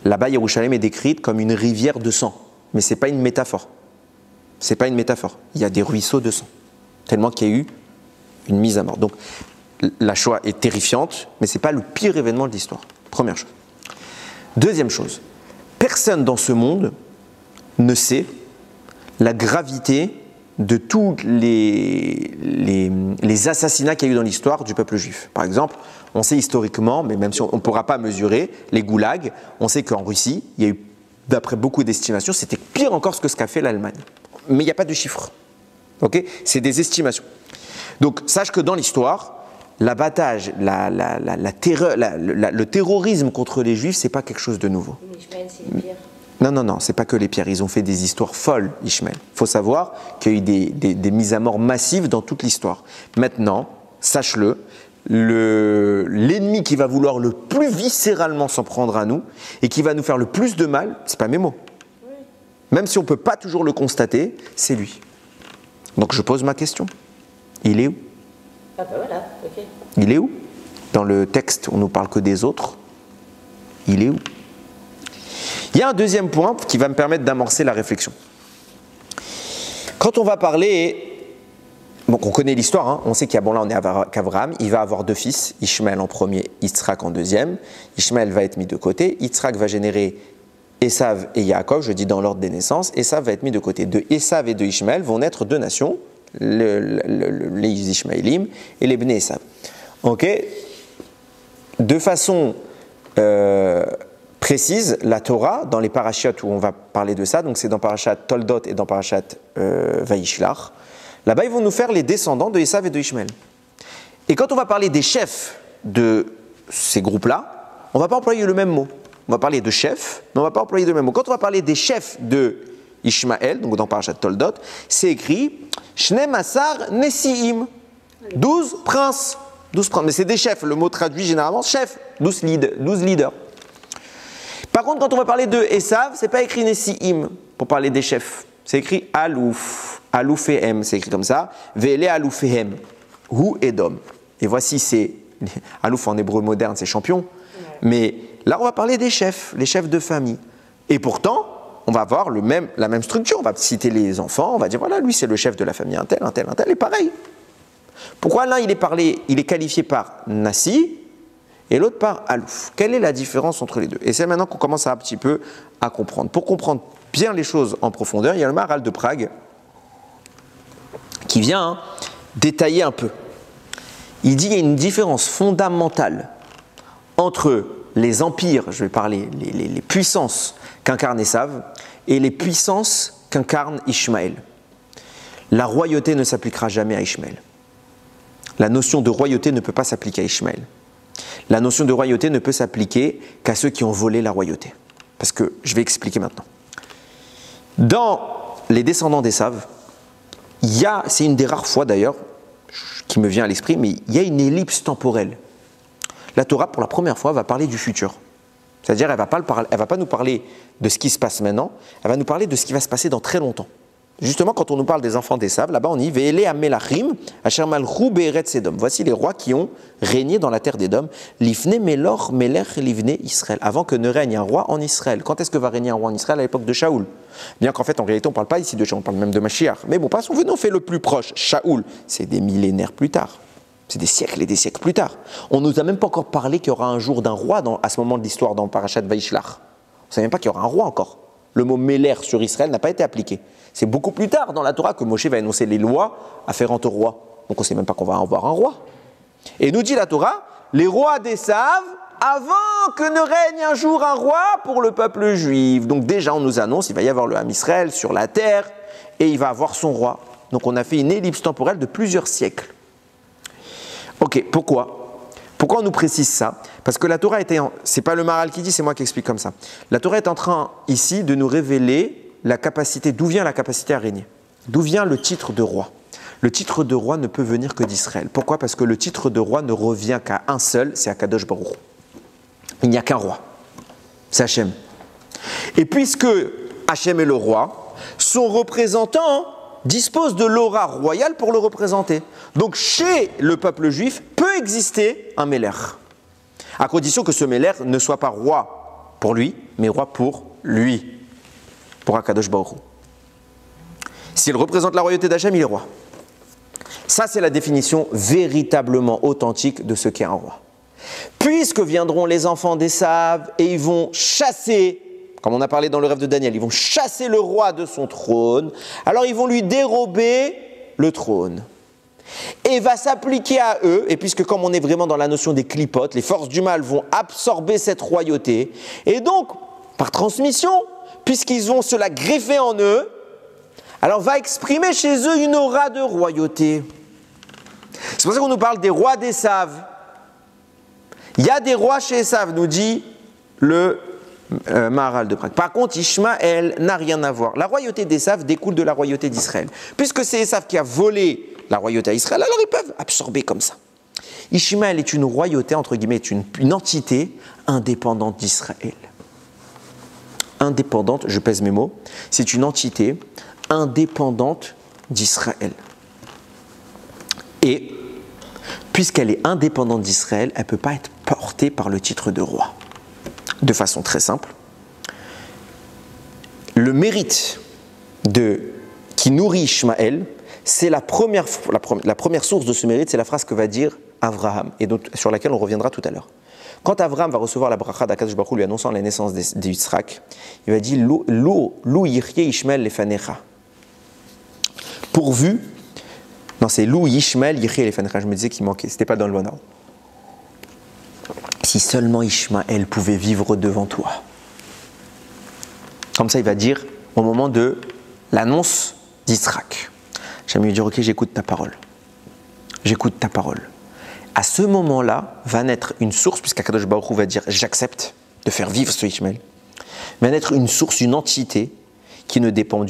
Là-bas, Yerushalem est décrite comme une rivière de sang. Mais ce n'est pas une métaphore. C'est pas une métaphore. Il y a des ruisseaux de sang. Tellement qu'il y a eu une mise à mort. Donc, la Shoah est terrifiante, mais ce n'est pas le pire événement de l'histoire. Première chose. Deuxième chose. Personne dans ce monde ne sait la gravité de tous les assassinats qu'il y a eu dans l'histoire du peuple juif. Par exemple, on sait historiquement, mais même si on ne pourra pas mesurer, les goulags, on sait qu'en Russie, il y a eu, d'après beaucoup d'estimations, c'était pire encore que ce qu'a fait l'Allemagne. Mais il n'y a pas de chiffres. Okay, c'est des estimations. Donc, sache que dans l'histoire, l'abattage, terreur, le terrorisme contre les juifs, ce n'est pas quelque chose de nouveau. Mais Ishmaël, c'est le pire. Non, c'est pas que les pierres. Ils ont fait des histoires folles, Ishmaël. Il faut savoir qu'il y a eu des mises à mort massives dans toute l'histoire. Maintenant, sache-le, l'ennemi qui va vouloir le plus viscéralement s'en prendre à nous et qui va nous faire le plus de mal, c'est pas mes mots. Oui. Même si on ne peut pas toujours le constater, c'est lui. Donc je pose ma question. Il est où? Ah bah voilà, ok. Il est où? Dans le texte, on ne nous parle que des autres. il est où? Il y a un deuxième point qui va me permettre d'amorcer la réflexion. Quand on va parler, donc on connaît l'histoire, hein, on sait qu'il y a, bon là on est qu'Abraham, il va avoir deux fils, Ishmaël en premier, Yitzhak en deuxième. Ishmaël va être mis de côté, Yitzhak va générer Esav et Yaakov, je dis dans l'ordre des naissances. Esav va être mis de côté. De Esav et de Ishmaël vont naître deux nations, les Ishmaélim et les Bnei Esav. Ok. De façon précise, la Torah, dans les parashiots où on va parler de ça, donc c'est dans parashat Toldot et dans parashat Vayishlach, là-bas ils vont nous faire les descendants de Esav et de Ishmaël. Et quand on va parler des chefs de ces groupes-là, on ne va pas employer le même mot. On va parler de chefs, mais on ne va pas employer le même mot. Quand on va parler des chefs de Ishmaël, donc dans parashat Toldot, c'est écrit Shnem Asar Nesiim, 12 princes. 12 princes, mais c'est des chefs. Le mot traduit généralement chef, 12 leaders. Par contre, quand on va parler de Esav, c'est pas écrit Nesiim pour parler des chefs. C'est écrit Alouf, Aloufehem, c'est écrit comme ça. Vele Aloufehem, Hu Edom. Et voici, c'est Alouf en hébreu moderne, c'est champion. Mais là, on va parler des chefs, les chefs de famille. Et pourtant, on va avoir la même structure. On va citer les enfants, on va dire voilà, lui c'est le chef de la famille, un tel, et pareil. Pourquoi l'un il est qualifié par Nassi et l'autre par Alouf? Quelle est la différence entre les deux? Et c'est maintenant qu'on commence un petit peu à comprendre. Pour comprendre bien les choses en profondeur, il y a le Maharal de Prague qui vient détailler un peu. Il dit qu'il y a une différence fondamentale entre les empires, je vais parler, les puissances qu'incarne Esav et les puissances qu'incarne Ishmaël. La royauté ne s'appliquera jamais à Ishmaël. La notion de royauté ne peut pas s'appliquer à Ishmaël. La notion de royauté ne peut s'appliquer qu'à ceux qui ont volé la royauté. Parce que, je vais expliquer maintenant. Dans les descendants d'Esav, c'est une des rares fois d'ailleurs, qui me vient à l'esprit, mais il y a une ellipse temporelle. La Torah, pour la première fois, va parler du futur. C'est-à-dire, elle ne va pas nous parler de ce qui se passe maintenant, elle va nous parler de ce qui va se passer dans très longtemps. Justement, quand on nous parle des enfants d'Esav, là-bas on dit Ve'ele amelachim asher malchu be'eretz Edom. Voici les rois qui ont régné dans la terre d'Édom. Lifne melor melech livne Israël. Avant que ne règne un roi en Israël. Quand est-ce que va régner un roi en Israël? À l'époque de Shaoul. Bien qu'en fait, en réalité, on ne parle pas ici de Shaoul, on parle même de Mashiach. Mais bon, passons, venons, on fait le plus proche. Shaoul, c'est des millénaires plus tard. C'est des siècles et des siècles plus tard. On ne nous a même pas encore parlé qu'il y aura un jour d'un roi à ce moment de l'histoire dans Parashat Vayishlach. On ne sait même pas qu'il y aura un roi encore. Le mot Méler sur Israël n'a pas été appliqué. C'est beaucoup plus tard dans la Torah que Moshe va énoncer les lois afférentes au roi. Donc on ne sait même pas qu'on va avoir un roi. Et nous dit la Torah, les rois d'Esav, avant que ne règne un jour un roi pour le peuple juif. Donc déjà on nous annonce, il va y avoir le Ham Israël sur la terre et il va avoir son roi. Donc on a fait une ellipse temporelle de plusieurs siècles. Ok, pourquoi on nous précise ça? Parce que la Torah c'est pas le Maharal qui dit, c'est moi qui explique comme ça. La Torah est en train ici de nous révéler la capacité, d'où vient la capacité à régner? D'où vient le titre de roi? Le titre de roi ne peut venir que d'Israël. Pourquoi? Parce que le titre de roi ne revient qu'à un seul, c'est Akadosh Baruch Hu. Il n'y a qu'un roi, c'est Hachem. Et puisque Hachem est le roi, son représentant dispose de l'aura royale pour le représenter. Donc chez le peuple juif peut exister un Méler, à condition que ce Méler ne soit pas roi pour lui, mais roi pour lui, pour Akadosh Baruch Hu. S'il représente la royauté d'Hachem, il est roi. Ça, c'est la définition véritablement authentique de ce qu'est un roi. Puisque viendront les enfants d'Esav et ils vont chasser, comme on a parlé dans le rêve de Daniel, ils vont chasser le roi de son trône, alors ils vont lui dérober le trône. Et va s'appliquer à eux, et puisque comme on est vraiment dans la notion des clipotes, les forces du mal vont absorber cette royauté, et donc, par transmission, puisqu'ils vont se la greffer en eux, alors va exprimer chez eux une aura de royauté. C'est pour ça qu'on nous parle des rois d'Esav. Il y a des rois chez Esav, nous dit le Maharal de Prague. Par contre, Ishmaël n'a rien à voir. La royauté d'Esav découle de la royauté d'Israël. Puisque c'est Esav qui a volé la royauté à Israël, alors ils peuvent absorber comme ça. Ishmaël est une royauté, entre guillemets, est une entité indépendante d'Israël. Indépendante, je pèse mes mots, c'est une entité indépendante d'Israël. Et puisqu'elle est indépendante d'Israël, elle ne peut pas être portée par le titre de roi. de façon très simple. Le mérite qui nourrit Ishmaël, c'est la première source de ce mérite, c'est la phrase que va dire Avraham, et sur laquelle on reviendra tout à l'heure. Quand Avraham va recevoir la bracha d'Akadosh Baruch Hu lui annonçant la naissance d'Yitzhak, il va dire Lou yirye Ishmael lefanecha. Pourvu, non c'est Lou Ishmael yirye lefanecha, je me disais qu'il manquait, c'était pas dans le bon ordre. Si seulement Ishmaël pouvait vivre devant toi. Comme ça, il va dire au moment de l'annonce d'Yitzhak. J'aime mieux dire, ok, j'écoute ta parole. J'écoute ta parole. À ce moment-là, va naître une source, puisqu'Akadosh Baruch Hu va dire, j'accepte de faire vivre ce Ishmaël, va naître une source, une entité qui ne dépend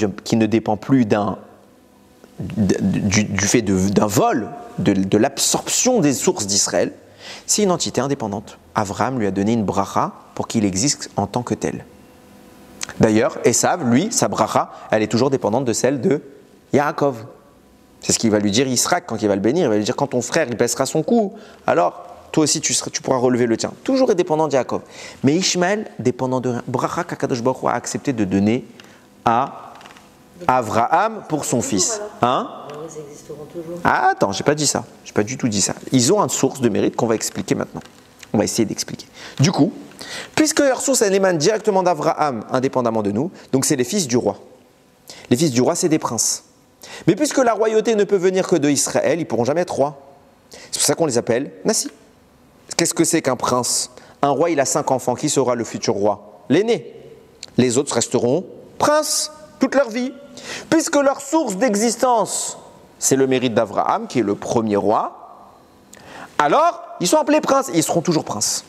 plus du fait d'un vol, de l'absorption des sources d'Israël. C'est une entité indépendante. Avraham lui a donné une bracha pour qu'il existe en tant que tel. D'ailleurs, Esav, lui, sa bracha, elle est toujours dépendante de celle de Yaakov. C'est ce qu'il va lui dire Yitzhak quand il va le bénir. Il va lui dire quand ton frère il baissera son cou, alors toi aussi tu pourras relever le tien. Toujours est dépendant de Yaakov. Mais Ishmaël, dépendant de rien. Bracha qu'Akadosh Baruch Hu a accepté de donner à Avraham pour son fils. Hein? Ils existeront toujours. Ah, attends, j'ai pas dit ça. J'ai pas du tout dit ça. Ils ont une source de mérite qu'on va expliquer maintenant. On va essayer d'expliquer. Du coup, puisque leur source elle émane directement d'Avraham, indépendamment de nous, donc c'est les fils du roi. Les fils du roi, c'est des princes. Mais puisque la royauté ne peut venir que de Israël, ils ne pourront jamais être rois. C'est pour ça qu'on les appelle Nassi. Qu'est-ce que c'est qu'un prince? Un roi, il a 5 enfants. Qui sera le futur roi? L'aîné. Les autres resteront princes toute leur vie. Puisque leur source d'existence, c'est le mérite d'Avraham, qui est le premier roi, alors ils sont appelés princes et ils seront toujours princes.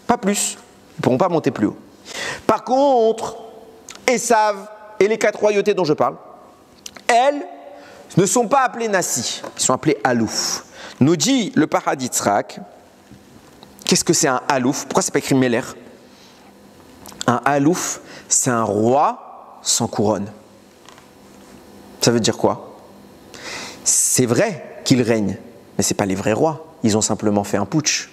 Pas plus. Ils ne pourront pas monter plus haut. Par contre, Esav et les 4 royautés dont je parle, elles ne sont pas appelées Nassi, ils sont appelés Alouf. Nous dit le paradis Yitzhak, qu'est-ce que c'est un Alouf? Pourquoi c'est pas écrit Meler? Un Alouf, c'est un roi sans couronne. Ça veut dire quoi? C'est vrai qu'ils règnent, mais ce n'est pas les vrais rois. Ils ont simplement fait un putsch.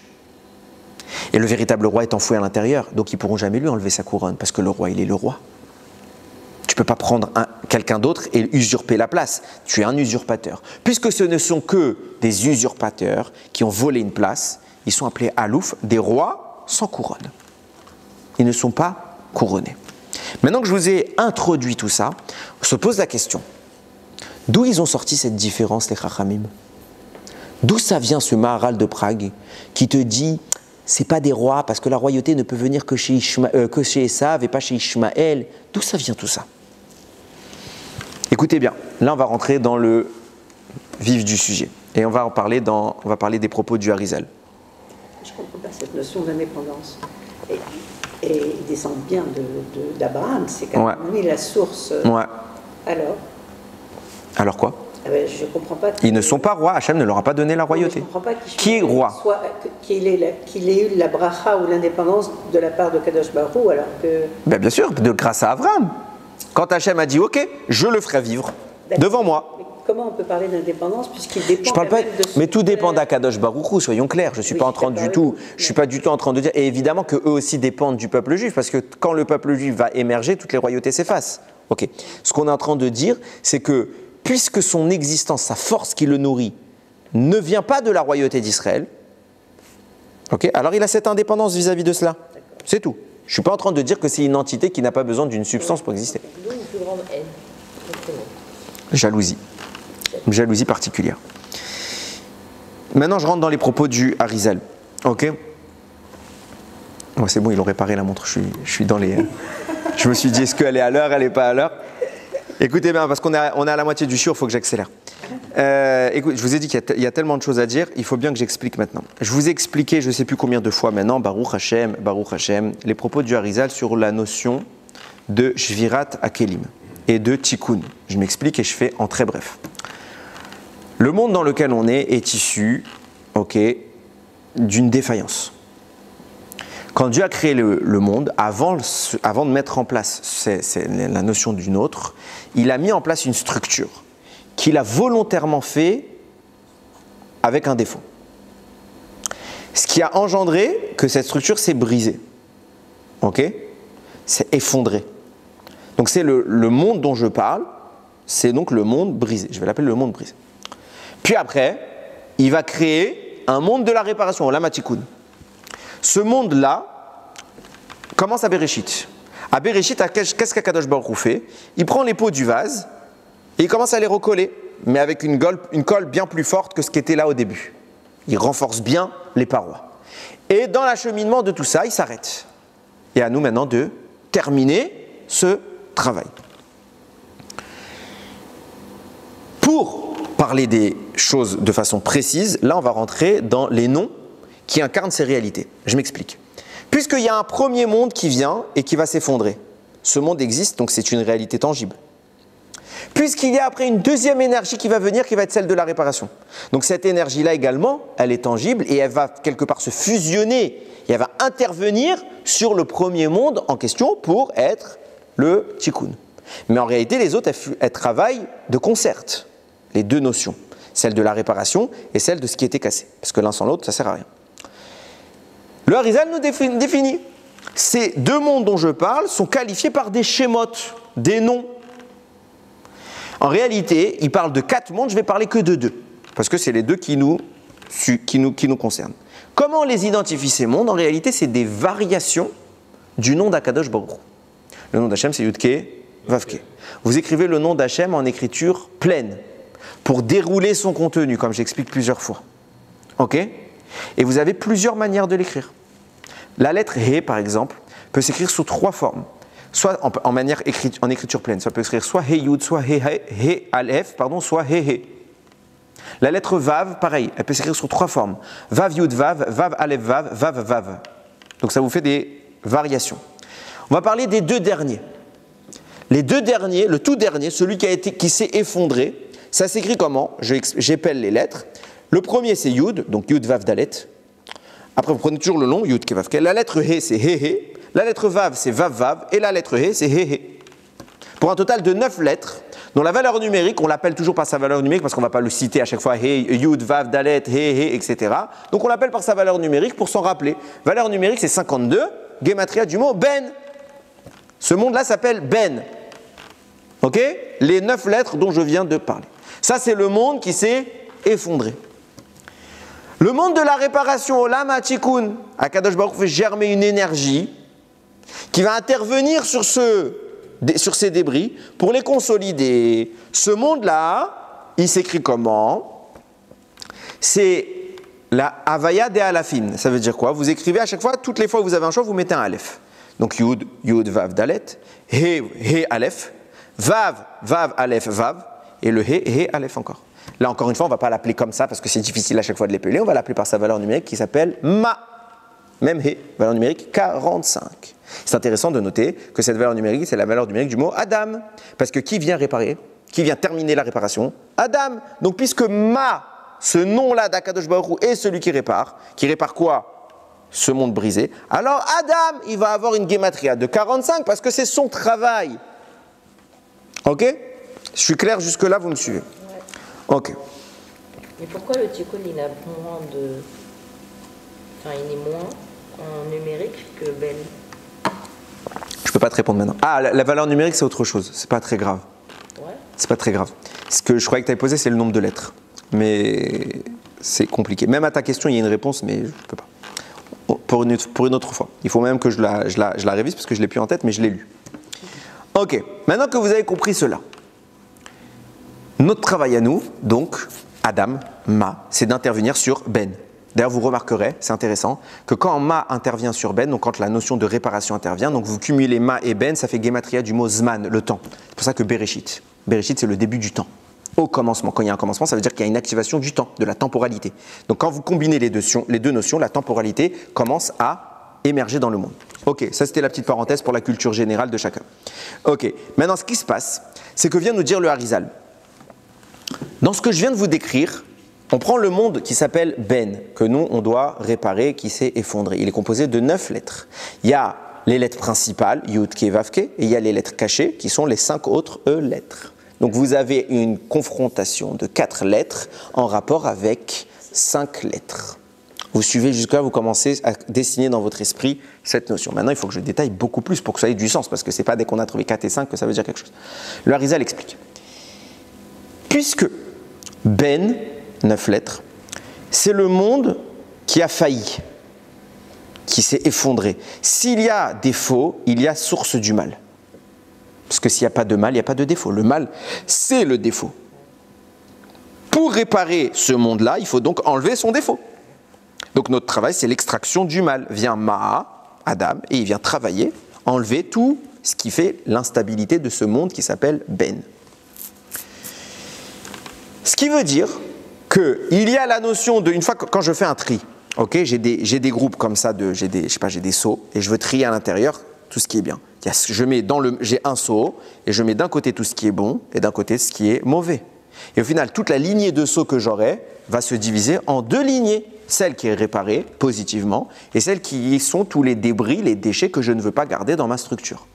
Et le véritable roi est enfoui à l'intérieur, donc ils ne pourront jamais lui enlever sa couronne, parce que le roi, il est le roi. Tu ne peux pas prendre quelqu'un d'autre et usurper la place. Tu es un usurpateur. Puisque ce ne sont que des usurpateurs qui ont volé une place, ils sont appelés Alouf, des rois sans couronne. Ils ne sont pas couronnés. Maintenant que je vous ai introduit tout ça, on se pose la question. D'où ils ont sorti cette différence, les Chachamim? D'où ça vient ce Maharal de Prague qui te dit c'est pas des rois parce que la royauté ne peut venir que chez Esav et pas chez Ishmaël? D'où ça vient tout ça? Écoutez bien, là on va rentrer dans le vif du sujet et on va parler des propos du Harizal. Je ne comprends pas cette notion d'indépendance. Et ils descendent bien d'Abraham, c'est quand même lui la source. Ouais. Alors quoi? Je ne comprends pas. Ils ne sont pas rois, Hachem ne leur a pas donné la royauté. Je ne comprends pas qui est roi? Qu'il ait eu la bracha ou l'indépendance de la part de Kadosh Baruch Hu, alors que. Ben bien sûr, grâce à Avraham. Quand Hachem a dit ok, je le ferai vivre devant moi. Mais comment on peut parler d'indépendance puisqu'il dépend je parle pas, de son mais tout dépend d'Akadosh Baruch Hu, soyons clairs. Je ne suis pas en train du tout. Je suis pas du tout en train de dire. Et évidemment que eux aussi dépendent du peuple juif, parce que quand le peuple juif va émerger, toutes les royautés s'effacent. Ok. Ce qu'on est en train de dire, c'est que puisque son existence, sa force qui le nourrit, ne vient pas de la royauté d'Israël, ok, alors il a cette indépendance vis-à-vis de cela. C'est tout. Je ne suis pas en train de dire que c'est une entité qui n'a pas besoin d'une substance pour exister. D'où une plus grande haine. Jalousie. Une jalousie particulière. Maintenant, je rentre dans les propos du Harizal. Ok. Oh, c'est bon, ils ont réparé la montre. Je suis dans les. Je me suis dit, est-ce qu'elle est à l'heure, elle n'est pas à l'heure? Écoutez bien, parce qu'on est à la moitié du shiur, il faut que j'accélère. Écoute, je vous ai dit qu'il y a tellement de choses à dire, il faut bien que j'explique maintenant. Je vous ai expliqué, je ne sais plus combien de fois maintenant, Baruch Hashem, les propos du Harizal sur la notion de Shvirat Akelim et de Tikkun. Je m'explique et je fais en très bref. Le monde dans lequel on est issu, d'une défaillance. Quand Dieu a créé le monde, avant de mettre en place la notion d'une autre, il a mis en place une structure qu'il a volontairement fait avec un défaut. Ce qui a engendré que cette structure s'est brisée. Ok? C'est effondré. Donc c'est le monde dont je parle, c'est donc le monde brisé. Je vais l'appeler le monde brisé. Puis après, il va créer un monde de la réparation, la Matikoun. Ce monde-là commence à Bereshit. À Bereshit, qu'est-ce qu'Akadosh Baruch Hu fait? Il prend les pots du vase et il commence à les recoller, mais avec une colle bien plus forte que ce qui était là au début. Il renforce bien les parois. Et dans l'acheminement de tout ça, il s'arrête. Et à nous maintenant de terminer ce travail. Pour parler des choses de façon précise, là on va rentrer dans les noms qui incarnent ces réalités. Je m'explique. Puisqu'il y a un premier monde qui vient et qui va s'effondrer. Ce monde existe, donc c'est une réalité tangible. Puisqu'il y a après une deuxième énergie qui va venir, qui va être celle de la réparation. Donc cette énergie-là également, elle est tangible et elle va quelque part se fusionner et elle va intervenir sur le premier monde en question pour être le tikkun. Mais en réalité, les autres, elles travaillent de concert, les deux notions, celle de la réparation et celle de ce qui était cassé. Parce que l'un sans l'autre, ça ne sert à rien. Le Harizal nous définit. Ces deux mondes dont je parle sont qualifiés par des schémotes, des noms. En réalité, il parle de 4 mondes, je vais parler que de 2, parce que c'est les deux qui nous concernent. Comment on les identifie ces mondes? En réalité, c'est des variations du nom d'Akadosh Baruch Hu. Le nom d'Hachem, c'est Yudke, Vavke. Vous écrivez le nom d'Hachem en écriture pleine, pour dérouler son contenu, comme j'explique plusieurs fois. Ok? Et vous avez plusieurs manières de l'écrire. La lettre He, par exemple, peut s'écrire sous 3 formes. Soit en écriture pleine, ça peut s'écrire soit He Yud, soit He Aleph, soit He He. La lettre Vav, pareil, elle peut s'écrire sous 3 formes. Vav Yud Vav, Vav Aleph Vav, Vav Vav. Donc ça vous fait des variations. On va parler des 2 derniers. Les 2 derniers, le tout dernier, celui qui s'est effondré, ça s'écrit comment? J'épelle les lettres. Le premier c'est Yud, donc Yud Vav Dalet. Après vous prenez toujours le long, Yud Kevav Ke. La lettre He c'est He He. La lettre Vav c'est Vav Vav. Et la lettre He c'est He He. Pour un total de 9 lettres, dont la valeur numérique, on l'appelle toujours par sa valeur numérique parce qu'on ne va pas le citer à chaque fois He, Yud, Vav, Dalet, He, He, etc. Donc on l'appelle par sa valeur numérique pour s'en rappeler. Valeur numérique c'est 52, Gematria du mot Ben. Ce monde-là s'appelle Ben. Ok? Les 9 lettres dont je viens de parler. Ça c'est le monde qui s'est effondré. Le monde de la réparation, Olam HaTikun, Akadosh Baruch Hu fait germer une énergie qui va intervenir sur ces débris pour les consolider. Ce monde-là, il s'écrit comment? C'est la Havaya de Alafim. Ça veut dire quoi? Vous écrivez à chaque fois, toutes les fois que vous avez un choix, vous mettez un Aleph. Donc Yud, Yud, Vav, Dalet, He, He, Aleph, Vav, Vav, Aleph, Vav, et le He, He, Aleph encore. Là, encore une fois, on ne va pas l'appeler comme ça parce que c'est difficile à chaque fois de l'épeler. On va l'appeler par sa valeur numérique qui s'appelle Ma. Même He, valeur numérique 45. C'est intéressant de noter que cette valeur numérique, c'est la valeur numérique du mot Adam. Parce que qui vient réparer? Qui vient terminer la réparation? Adam. Donc, puisque Ma, ce nom-là d'Akadosh Baruch Hu, est celui qui répare quoi? Ce monde brisé. Alors, Adam, il va avoir une guématria de 45 parce que c'est son travail. Ok? Je suis clair jusque-là, vous me suivez? Ok. Mais pourquoi le tikkun il a moins de. Enfin, il est moins en numérique que Ben? Je peux pas te répondre maintenant. Ah, la valeur numérique, c'est autre chose. C'est pas très grave. Ouais. C'est pas très grave. Ce que je croyais que tu avais posé, c'est le nombre de lettres. Mais c'est compliqué. Même à ta question, il y a une réponse, mais je peux pas. Pour une autre fois. Il faut même que je la révise parce que je l'ai plus en tête, mais je l'ai lu. Ok. Maintenant que vous avez compris cela. Notre travail à nous, donc, Adam, Ma, c'est d'intervenir sur Ben. D'ailleurs, vous remarquerez, c'est intéressant, que quand Ma intervient sur Ben, donc quand la notion de réparation intervient, donc vous cumulez Ma et Ben, ça fait Gematria du mot Zman, le temps. C'est pour ça que Bereshit. Bereshit, c'est le début du temps. Au commencement. Quand il y a un commencement, ça veut dire qu'il y a une activation du temps, de la temporalité. Donc quand vous combinez les deux notions, la temporalité commence à émerger dans le monde. Ok, ça c'était la petite parenthèse pour la culture générale de chacun. Ok, maintenant ce qui se passe, c'est que vient nous dire le Harizal. Dans ce que je viens de vous décrire, on prend le monde qui s'appelle Ben, que nous on doit réparer, qui s'est effondré. Il est composé de 9 lettres. Il y a les lettres principales, Yud, Ke, Vav, Ke, et il y a les lettres cachées, qui sont les 5 autres lettres. Donc vous avez une confrontation de 4 lettres en rapport avec 5 lettres. Vous suivez jusqu'à vous commencez à dessiner dans votre esprit cette notion. Maintenant, il faut que je détaille beaucoup plus pour que ça ait du sens, parce que ce n'est pas dès qu'on a trouvé 4 et 5 que ça veut dire quelque chose. Le Harizal explique. Puisque Ben, 9 lettres, c'est le monde qui a failli, qui s'est effondré. S'il y a défaut, il y a source du mal. Parce que s'il n'y a pas de mal, il n'y a pas de défaut. Le mal, c'est le défaut. Pour réparer ce monde-là, il faut donc enlever son défaut. Donc notre travail, c'est l'extraction du mal. Vient Ma'a, Adam, et il vient travailler, enlever tout ce qui fait l'instabilité de ce monde qui s'appelle Ben. Ce qui veut dire qu'il y a la notion de, une fois que, quand je fais un tri, okay, j'ai des groupes comme ça, j'ai des seaux, et je veux trier à l'intérieur tout ce qui est bien. J'ai un seau, et je mets d'un côté tout ce qui est bon, et d'un côté ce qui est mauvais. Et au final, toute la lignée de seaux que j'aurai va se diviser en 2 lignées. Celle qui est réparée positivement, et celle qui sont tous les débris, les déchets que je ne veux pas garder dans ma structure.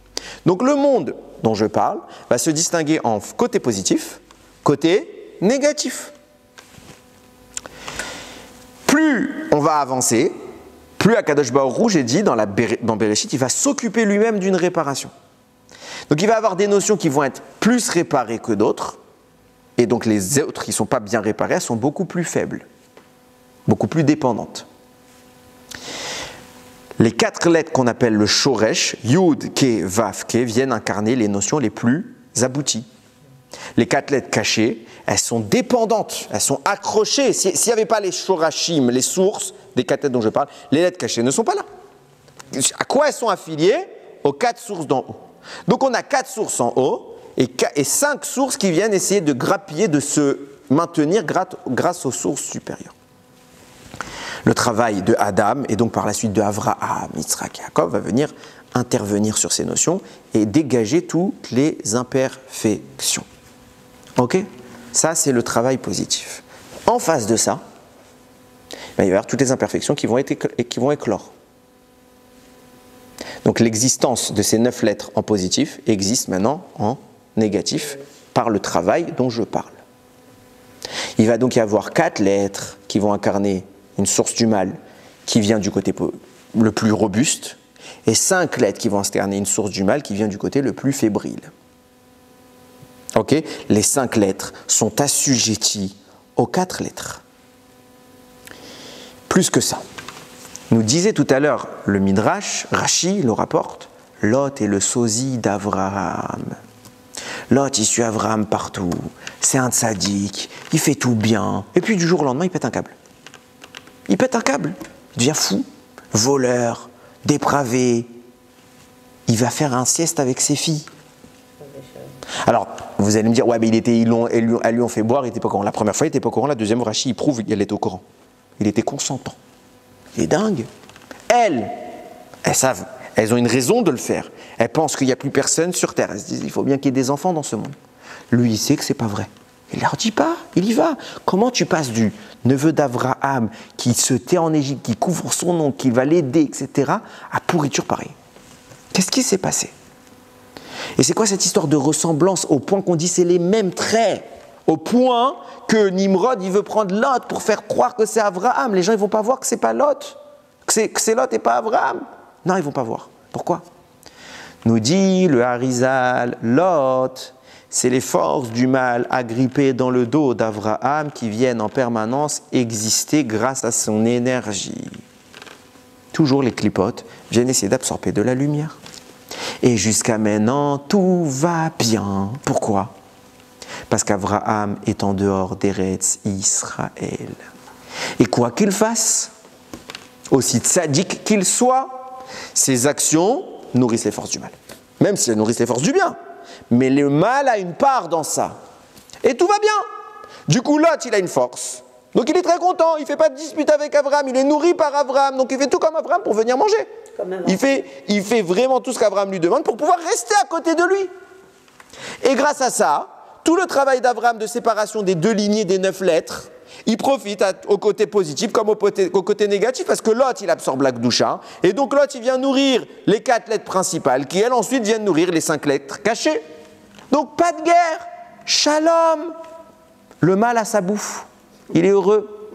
Donc le monde dont je parle va se distinguer en côté positif, côté négatif. Plus on va avancer, plus Akadosh Baruch Hu, j'ai dit dans Bereshit, il va s'occuper lui-même d'une réparation. Donc il va avoir des notions qui vont être plus réparées que d'autres, et donc les autres qui ne sont pas bien réparées, elles sont beaucoup plus faibles, beaucoup plus dépendantes. Les 4 lettres qu'on appelle le shoresh, Yud, Ke, Vav, Ke, viennent incarner les notions les plus abouties. Les 4 lettres cachées, elles sont dépendantes, elles sont accrochées. S'il n'y avait pas les shorashim, les sources des 4 lettres dont je parle, les lettres cachées ne sont pas là. À quoi elles sont affiliées? Aux 4 sources d'en haut. Donc on a 4 sources en haut et 5 sources qui viennent essayer de grappiller, de se maintenir grâce aux sources supérieures. Le travail de Adam et donc par la suite de Avraham, Yitzhak et Yaakov va venir intervenir sur ces notions et dégager toutes les imperfections. Ok? Ça, c'est le travail positif. En face de ça, il va y avoir toutes les imperfections qui vont éclore. Donc l'existence de ces 9 lettres en positif existe maintenant en négatif par le travail dont je parle. Il va donc y avoir 4 lettres qui vont incarner une source du mal qui vient du côté le plus robuste, et 5 lettres qui vont incarner une source du mal qui vient du côté le plus fébrile. Ok? Les 5 lettres sont assujetties aux 4 lettres. Plus que ça. Nous disait tout à l'heure le Midrash, Rashi le rapporte, Lot est le sosie d'Avraham. Lot, il suit Avraham partout, c'est un tzaddik, il fait tout bien, et puis du jour au lendemain, il pète un câble. Il pète un câble, il devient fou, voleur, dépravé. Il va faire un sieste avec ses filles. Alors, vous allez me dire, ouais, mais elles lui ont fait boire, il n'était pas au courant. La première fois, il n'était pas au courant, la deuxième, Rashi, il prouve qu'elle était au courant. Il était consentant. Il est dingue. Elles savent, elles ont une raison de le faire. Elles pensent qu'il n'y a plus personne sur Terre. Elles se disent, il faut bien qu'il y ait des enfants dans ce monde. Lui, il sait que c'est pas vrai. Il ne leur dit pas, il y va. Comment tu passes du neveu d'Avraham qui se tait en Égypte, qui couvre son nom, qui va l'aider, etc., à pourriture pareille? Qu'est-ce qui s'est passé? Et c'est quoi cette histoire de ressemblance au point qu'on dit c'est les mêmes traits? Au point que Nimrod, il veut prendre Lot pour faire croire que c'est Avraham. Les gens, ils ne vont pas voir que c'est pas Lot, que c'est Lot et pas Avraham. Non, ils ne vont pas voir. Pourquoi? Nous dit le Harizal, Lot, c'est les forces du mal agrippées dans le dos d'Avraham qui viennent en permanence exister grâce à son énergie. Toujours les clipotes viennent essayer d'absorber de la lumière. Et jusqu'à maintenant, tout va bien. Pourquoi? Parce qu'Avraham est en dehors d'Eretz Israël. Et quoi qu'il fasse, aussi tzaddik qu'il soit, ses actions nourrissent les forces du mal. Même si elles nourrissent les forces du bien. Mais le mal a une part dans ça. Et tout va bien. Du coup, Lot, il a une force. Donc il est très content. Il ne fait pas de dispute avec Avraham. Il est nourri par Avraham. Donc il fait tout comme Avraham pour venir manger. Il fait vraiment tout ce qu'Avraham lui demande pour pouvoir rester à côté de lui. Et grâce à ça, tout le travail d'Avraham de séparation des 2 lignées des 9 lettres, il profite au côté positif comme au côté négatif, parce que Lot, il absorbe la Gdusha, et donc Lot, il vient nourrir les 4 lettres principales, qui elles ensuite viennent nourrir les 5 lettres cachées. Donc pas de guerre, shalom. Le mal a sa bouffe, il est heureux.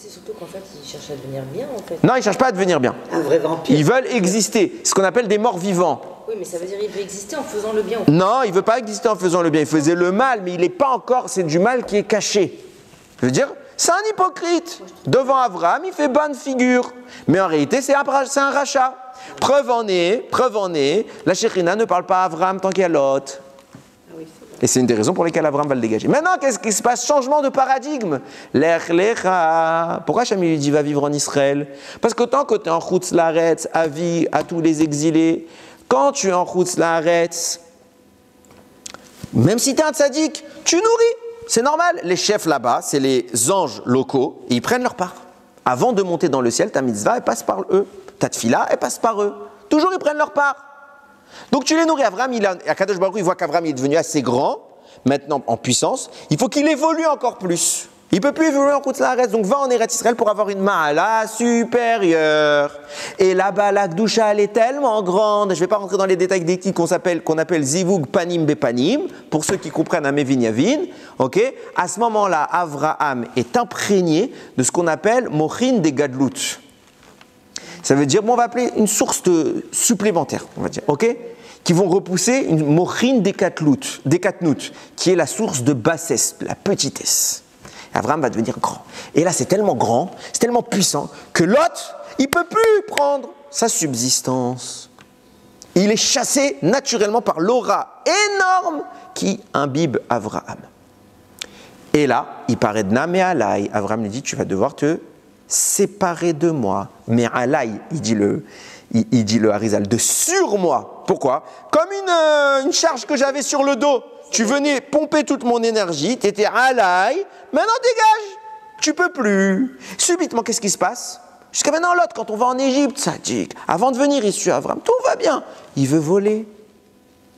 C'est surtout qu'en fait, ils cherchent à devenir bien, en fait. Non, ils ne cherchent pas à devenir bien. Un vrai vampire. Ils veulent exister, ce qu'on appelle des morts vivants. Oui, mais ça veut dire qu'il veut exister en faisant le bien. Non, il ne veut pas exister en faisant le bien. Il faisait le mal, mais il n'est pas encore. C'est du mal qui est caché. Je veux dire, c'est un hypocrite. Devant Abraham, il fait bonne figure. Mais en réalité, c'est un rachat. Preuve en est, la Shekhinah ne parle pas à Abraham tant qu'il y a Lot. Et c'est une des raisons pour lesquelles Abraham va le dégager. Maintenant, qu'est-ce qui se passe? Changement de paradigme. Lech lecha. Pourquoi Hachem lui dit va vivre en Israël? Parce que tant que tu es en Chutz Laaretz, avis à tous les exilés, quand tu es en Chutz Laaretz, même si tu es un tzaddik, tu nourris. C'est normal. Les chefs là-bas, c'est les anges locaux, et ils prennent leur part. Avant de monter dans le ciel, ta mitzvah, elle passe par eux. Ta tfila, elle passe par eux. Toujours, ils prennent leur part. Donc tu les nourris. Abraham, Akadosh Baruch Hu, il voit qu'Abraham est devenu assez grand, maintenant en puissance. Il faut qu'il évolue encore plus. Il ne peut plus évoluer en Chutz Laaretz. Donc va en Eretz Israël pour avoir une ma'ala supérieure. Et là-bas, la Gdusha, elle est tellement grande. Je ne vais pas rentrer dans les détails d'éthique qu'on appelle Zivug Panim Bepanim, pour ceux qui comprennent à Mevin Yavin. Okay. À ce moment-là, Abraham est imprégné de ce qu'on appelle Mochin de Gadlut. Ça veut dire, on va appeler une source supplémentaire, on va dire, ok, qui vont repousser une mochine des katnout, qui est la source de bassesse, de la petitesse. Abraham va devenir grand. Et là, c'est tellement grand, c'est tellement puissant, que Lot, il ne peut plus prendre sa subsistance. Il est chassé naturellement par l'aura énorme qui imbibe Abraham. Et là, il paraît de Nam et Alay. Abraham lui dit, tu vas devoir te séparé de moi, mais alay, il dit le Harizal, de sur moi. Pourquoi? Comme une charge que j'avais sur le dos. Tu venais pomper toute mon énergie, tu étais alay, maintenant dégage, tu peux plus. Subitement, qu'est-ce qui se passe? Jusqu'à maintenant, l'autre, quand on va en Égypte, ça dit, avant de venir ici à Abraham, tout va bien. Il veut voler.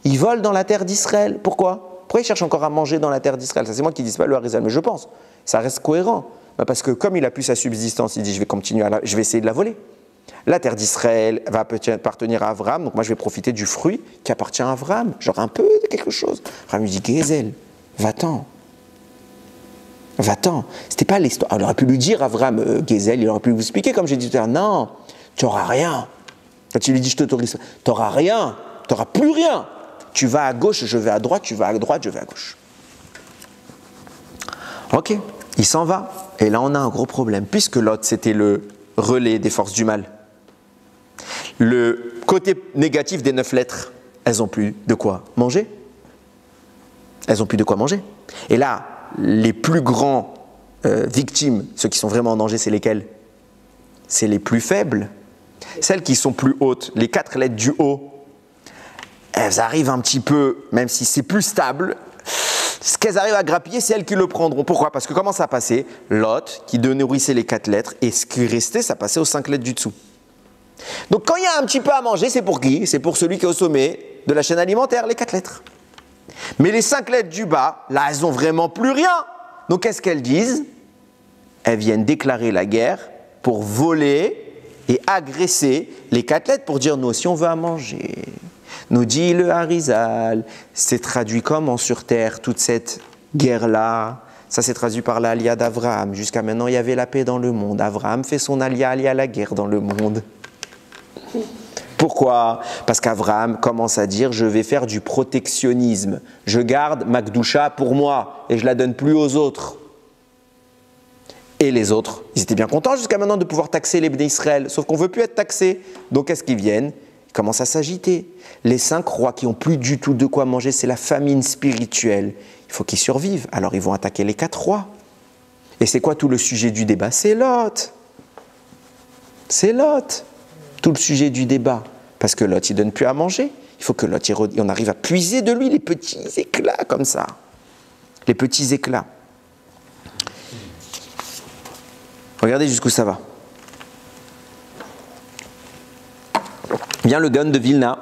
Il vole dans la terre d'Israël. Pourquoi il cherche encore à manger dans la terre d'Israël? Ça, c'est moi qui dis pas le Harizal, mais je pense. Ça reste cohérent. Parce que comme il a plus sa subsistance, il dit je vais essayer de la voler. La terre d'Israël va appartenir à Abraham, donc moi je vais profiter du fruit qui appartient à Abraham. Genre un peu de quelque chose. Abraham lui dit Gezel, va-t'en. Va-t'en. C'était pas l'histoire. Il aurait pu lui dire Abraham, Gezel, il aurait pu vous expliquer comme j'ai dit tout à l'heure. Non, tu n'auras rien. Quand tu lui dis je t'autorise, tu n'auras rien. Tu n'auras plus rien. Tu vas à gauche, je vais à droite, tu vas à droite, je vais à gauche. Ok. Il s'en va. Et là, on a un gros problème. Puisque Lot, c'était le relais des forces du mal. Le côté négatif des 9 lettres, elles n'ont plus de quoi manger. Elles n'ont plus de quoi manger. Et là, les plus grands victimes, ceux qui sont vraiment en danger, c'est lesquels? C'est les plus faibles. Celles qui sont plus hautes, les 4 lettres du haut, elles arrivent un petit peu, même si c'est plus stable, ce qu'elles arrivent à grappiller, c'est elles qui le prendront. Pourquoi? Parce que comment ça passait? Lot, qui nourrissait les 4 lettres, et ce qui restait, ça passait aux 5 lettres du dessous. Donc quand il y a un petit peu à manger, c'est pour qui? C'est pour celui qui est au sommet de la chaîne alimentaire, les 4 lettres. Mais les 5 lettres du bas, là, elles n'ont vraiment plus rien. Donc qu'est-ce qu'elles disent? Elles viennent déclarer la guerre pour voler et agresser les 4 lettres pour dire nous aussi on veut à manger. Nous dit le Harizal, c'est traduit comment sur terre toute cette guerre-là? Ça s'est traduit par l'alia d'Avraham. Jusqu'à maintenant, il y avait la paix dans le monde. Avraham fait son alia à la guerre dans le monde. Pourquoi? Parce qu'Avraham commence à dire je vais faire du protectionnisme. Je garde ma Gdusha pour moi et je la donne plus aux autres. Et les autres, ils étaient bien contents jusqu'à maintenant de pouvoir taxer les Bnei Israël. Sauf qu'on ne veut plus être taxés. Donc qu'est-ce qu'ils viennent? Ils commencent à s'agiter. Les 5 rois qui n'ont plus du tout de quoi manger, c'est la famine spirituelle. Il faut qu'ils survivent. Alors ils vont attaquer les 4 rois. Et c'est quoi tout le sujet du débat? C'est Lot. C'est Lot. Tout le sujet du débat. Parce que Lot, il ne donne plus à manger. Il faut que Lot, on arrive à puiser de lui les petits éclats comme ça. Les petits éclats. Regardez jusqu'où ça va. Vient le Gaon de Vilna.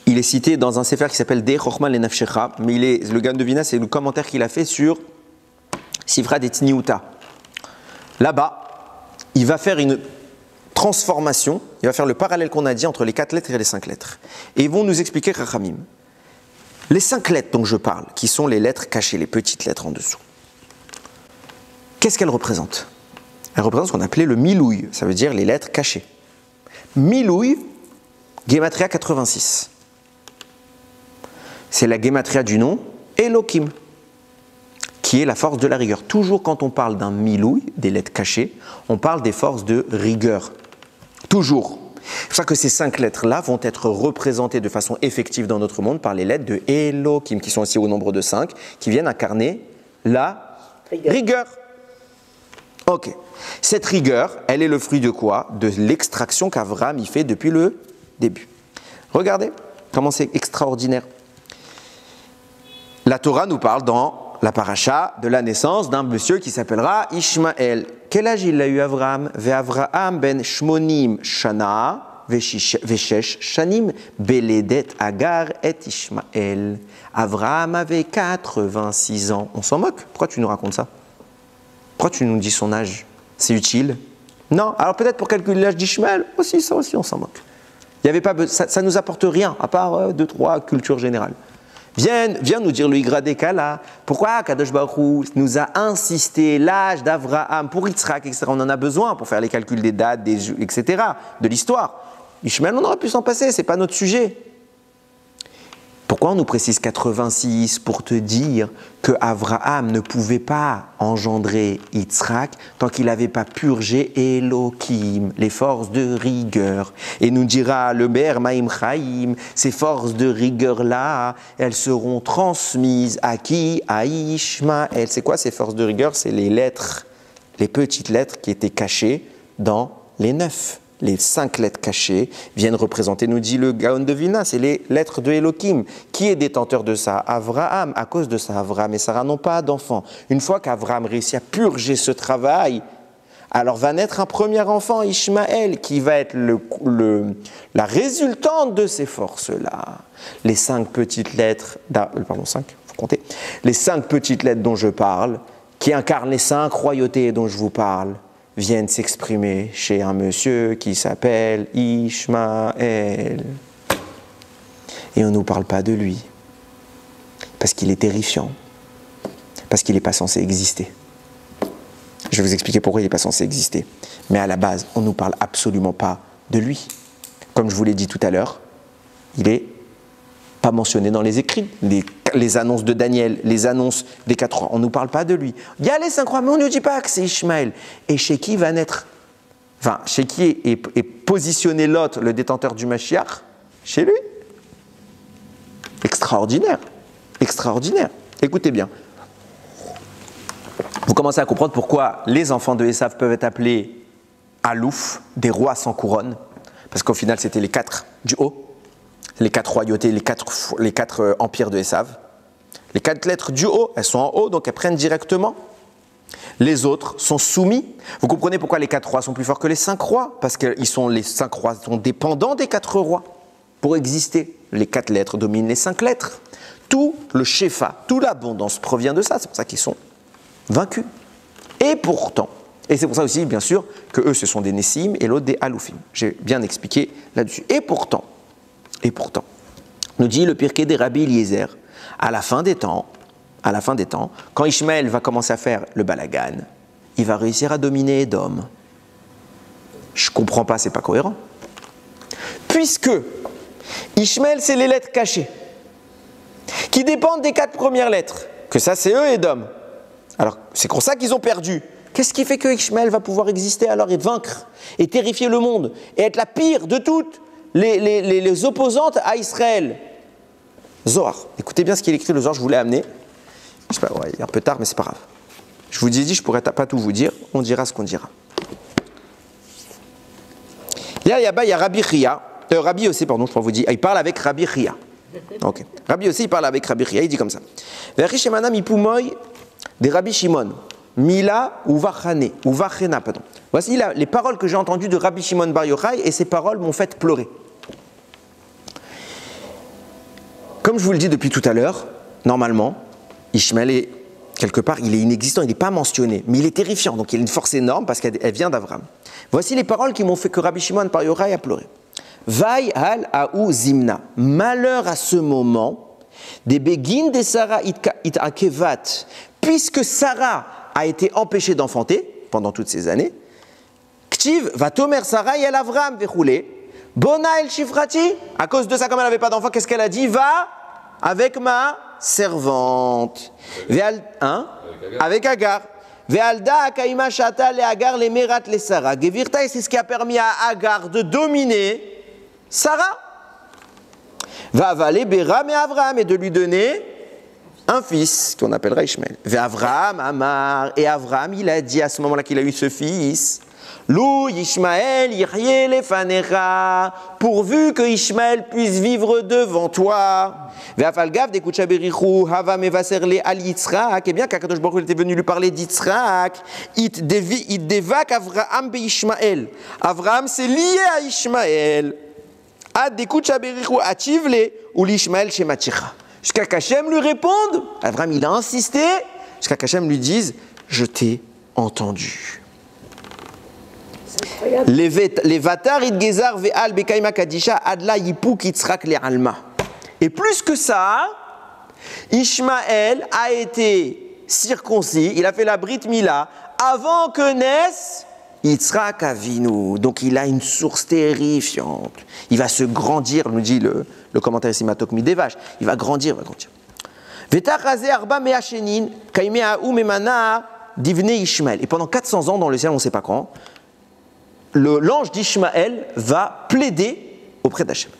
Il est cité dans un sefer qui s'appelle De Chochma Lenafshecha, mais le Gaon de Vilna, c'est le commentaire qu'il a fait sur Sifra des Tzniuta. Là-bas, il va faire une transformation, il va faire le parallèle qu'on a dit entre les 4 lettres et les 5 lettres. Et ils vont nous expliquer Chachamim. Les 5 lettres dont je parle, qui sont les lettres cachées, les petites lettres en dessous, qu'est-ce qu'elles représentent? Elle représente ce qu'on appelait le milouï, ça veut dire les lettres cachées. Milouï, Gematria 86. C'est la Gematria du nom Elohim, qui est la force de la rigueur. Toujours quand on parle d'un milouï, des lettres cachées, on parle des forces de rigueur. Toujours. C'est pour ça que ces 5 lettres-là vont être représentées de façon effective dans notre monde par les lettres de Elohim, qui sont aussi au nombre de 5, qui viennent incarner la rigueur. Ok. Cette rigueur, elle est le fruit de quoi? De l'extraction qu'Avraham y fait depuis le début. Regardez comment c'est extraordinaire. La Torah nous parle dans la paracha de la naissance d'un monsieur qui s'appellera Ishmaël. Quel âge il a eu Avraham? Ve'Avraham ben Shmonim Shana ve'Shesh Shanim Beledet Agar et Ishmaël. Avraham avait 86 ans. On s'en moque? Pourquoi tu nous racontes ça? Pourquoi tu nous dis son âge? C'est utile? Non. Alors peut-être pour calculer l'âge d'Ishmaël, aussi, ça aussi on s'en moque. Il y avait pas, ça nous apporte rien, à part 2-3 cultures générales. Viens nous dire le Igradekala. Pourquoi Kadosh Baruch Hu nous a insisté l'âge d'Avraham pour Yitzhak, etc. On en a besoin pour faire les calculs des dates, etc., de l'histoire. Ishmaël, on aurait pu s'en passer, c'est pas notre sujet. Pourquoi on nous précise 86 pour te dire que Avraham ne pouvait pas engendrer Yitzhak tant qu'il n'avait pas purgé Elohim, les forces de rigueur. Et nous dira le Ber Maïm Chaim, ces forces de rigueur-là, elles seront transmises à qui? À Ishmaël. C'est quoi ces forces de rigueur? C'est les lettres, les petites lettres qui étaient cachées dans les 9. Les 5 lettres cachées viennent représenter, nous dit le Gaon de Vilna, c'est les lettres de Elohim. Qui est détenteur de ça? Avraham. À cause de ça, Avraham et Sarah n'ont pas d'enfant. Une fois qu'Avraham réussit à purger ce travail, alors va naître un premier enfant, Ishmaël, qui va être la résultante de ces forces-là. Les 5 petites lettres, pardon, 5, il faut compter, les 5 petites lettres dont je parle, qui incarnent les 5 royautés dont je vous parle, viennent s'exprimer chez un monsieur qui s'appelle Ishmaël. Et on ne nous parle pas de lui, parce qu'il est terrifiant, parce qu'il n'est pas censé exister. Je vais vous expliquer pourquoi il n'est pas censé exister. Mais à la base, on ne nous parle absolument pas de lui. Comme je vous l'ai dit tout à l'heure, il n'est pas mentionné dans les écrits, les annonces de Daniel, les annonces des 4 rois. On ne nous parle pas de lui. Il y a les 5 rois, mais on ne nous dit pas que c'est Ishmaël. Et chez qui va naître, enfin, chez qui est positionné Lot, le détenteur du Mashiach? Chez lui. Extraordinaire. Extraordinaire. Écoutez bien. Vous commencez à comprendre pourquoi les enfants de Esav peuvent être appelés Alouf, des rois sans couronne. Parce qu'au final, c'était les 4 du haut. Les 4 royautés, les 4 empires de Esav. Les 4 lettres du haut, elles sont en haut, donc elles prennent directement. Les autres sont soumis. Vous comprenez pourquoi les 4 rois sont plus forts que les 5 rois? Parce que les 5 rois sont dépendants des 4 rois pour exister. Les 4 lettres dominent les 5 lettres. Tout le shefa, toute l'abondance provient de ça. C'est pour ça qu'ils sont vaincus. Et pourtant, et c'est pour ça aussi, bien sûr, que eux, ce sont des Nessim et l'autre des Aloufim. J'ai bien expliqué là-dessus. Et pourtant, nous dit le Pirkei des Rabbi Eliezer, à la fin des temps, quand Ishmaël va commencer à faire le balagan, il va réussir à dominer Édom. Je ne comprends pas, c'est pas cohérent. Puisque Ishmaël, c'est les lettres cachées, qui dépendent des 4 premières lettres, que ça c'est eux Édom. Alors c'est pour ça qu'ils ont perdu. Qu'est-ce qui fait que Ishmaël va pouvoir exister alors et vaincre, et terrifier le monde, et être la pire de toutes les opposantes à Israël? Zohar. Écoutez bien ce qu'il écrit le Zohar, je vous l'ai amené. Je sais pas, ouais, il est un peu tard, mais c'est pas grave. Je vous ai dit, je pourrais pas tout vous dire, on dira ce qu'on dira. Il y a Rabbi Chia, Rabbi Yossé, pardon, je crois vous dire, il parle avec Rabbi Chia. Ok. Rabbi Yossé, il parle avec Rabbi Chia, il dit comme ça. Ve'achishemana mipumoy de Rabbi Shimon, Mila ou Vachena, pardon. Voici les paroles que j'ai entendues de Rabbi Shimon Bar Yochai, et ces paroles m'ont fait pleurer. Comme je vous le dis depuis tout à l'heure, normalement, Ishmaël est quelque part, il est inexistant, il n'est pas mentionné, mais il est terrifiant, donc il a une force énorme parce qu'elle vient d'Avraham. Voici les paroles qui m'ont fait que Rabbi Shimon Bar Yochai a pleuré. Vaï al aou zimna, malheur à ce moment, des begin de Sarah it akevat, puisque Sarah a été empêchée d'enfanter pendant toutes ces années, Ktiv va tomer Sarah el Avram vechoulé. Bona el Shifrati. À cause de ça, comme elle n'avait pas d'enfant, qu'est-ce qu'elle a dit? Va avec ma servante. Avec Agar. Ve'alda akaima shata le Agar le merat le Sarah. Gevirta, et c'est ce qui a permis à Agar de dominer Sarah. Va avaler Béram et Avram et de lui donner un fils qu'on appellera Ishmael. Ve'Avram Amar, et Avram il a dit à ce moment-là qu'il a eu ce fils. Lou Ishmael yirye lefanecha, pourvu que Ishmael puisse vivre devant toi. Ve'afalgav de kuchaberichu hava mevaserle al Yitzhak, et bien qu'Akadosh Baruch Hu était venu lui parler d'Yitzhak, it devak Avraham be Ishmael. Avraham s'est lié à Ishmael. Ad de kuchaberichu ativle ou l'Ishmael shematicha. Jusqu'à qu'Hachem lui réponde, Avraham il a insisté, jusqu'à qu'Hachem lui dise, je t'ai entendu. Les vatar idgezar ve'al bekaima kadisha adla yipuk yitzrak le alma. Et plus que ça, Ishmael a été circoncis, il a fait la Brit Mila avant que naisse Yitzhak Avinu. Donc il a une source terrifiante. Il va se grandir, nous dit le commentaire ici Matok Midevash. Il va grandir, Vetachazé arba me'ashenin kaime ha'u memana divne Ishmael. Et pendant 400 ans dans le ciel, on ne sait pas quand, l'ange d'Ishmaël va plaider auprès d'Hachem.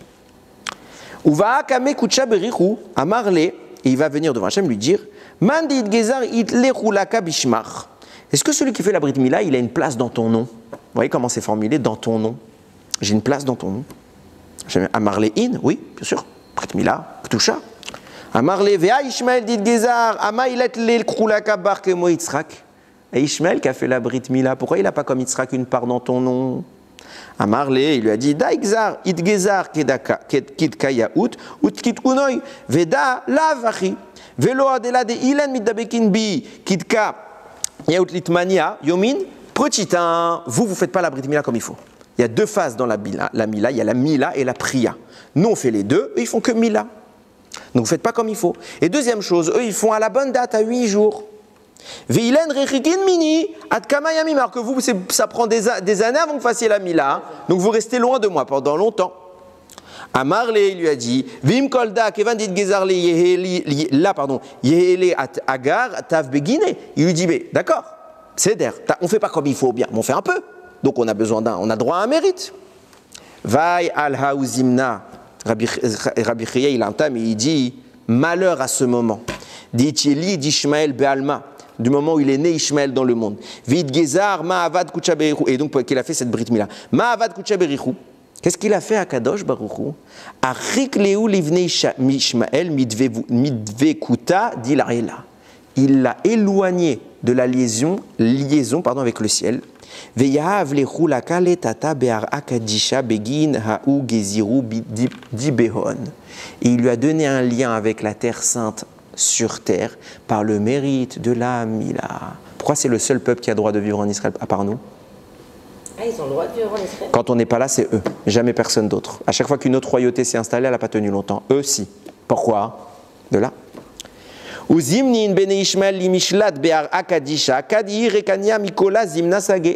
Uva kame kucha berichu amarle, et il va venir devant Hachem lui dire, Mandi idgezar itlechu laka bishmach. Est-ce que celui qui fait la Brit Mila, il a une place dans ton nom? Vous voyez comment c'est formulé, dans ton nom? J'ai une place dans ton nom. Amarle in, oui, bien sûr. Brit Mila, Ptusha. Amarle vea Ishmael d'idgezar, ama ilet lechu laka bar kemo Yitzhak. Et Ishmael qui a fait la Brit Mila, pourquoi il n'a pas comme Yitzhak une part dans ton nom? Amarle, il lui a dit, Daigzar, idgezar kidka yaout, ut kidkunoy, veda lavachi, velo adela de ilen midabekin bi, kidka yaout litmania, yomin, protitin, vous faites pas la Brit Mila comme il faut. Il y a deux phases dans la Mila, il y a la Mila et la Priya. Nous on fait les deux, eux ils font que Mila. Donc vous faites pas comme il faut. Et deuxième chose, eux ils font à la bonne date, à 8 jours. Veilen rechikin mini ad kamayamim, alors que vous, ça prend des années avant que vous fassiez la Mila, donc vous restez loin de moi pendant longtemps. Amarle, il lui a dit, Vim kolda kevan dit gezarle yehele at agar tav begine. Il lui dit, mais d'accord, c'est d'air, on fait pas comme il faut bien, mais on fait un peu. Donc on a besoin on a droit à un mérite. Vai al haouzimna, Rabbi Chia il entame et il dit, malheur à ce moment. Dit Yeli d'Ishmael be'alma. Du moment où il est né Ishmael dans le monde. Vid Gezar, Ma'avad Kuchaberichu. Et donc, qu'il a fait cette Brit Mila. Ma'avad Kuchaberichu. Qu'est-ce qu'il a fait à Kadosh Baruchu? Arikleu livne Ishmael midvekuta dilarela. Il l'a éloigné de la liaison avec le ciel. Veyahav lechu lakale tata be'ar akadisha begin ha'u geziru dibehon. Et il lui a donné un lien avec la terre sainte sur terre par le mérite de la Mila. Pourquoi c'est le seul peuple qui a le droit de vivre en Israël à part nous? Ah, ils ont le droit de vivre en Israël? Quand on n'est pas là, c'est eux, jamais personne d'autre. À chaque fois qu'une autre royauté s'est installée, elle n'a pas tenu longtemps. Eux, si. Pourquoi? De là.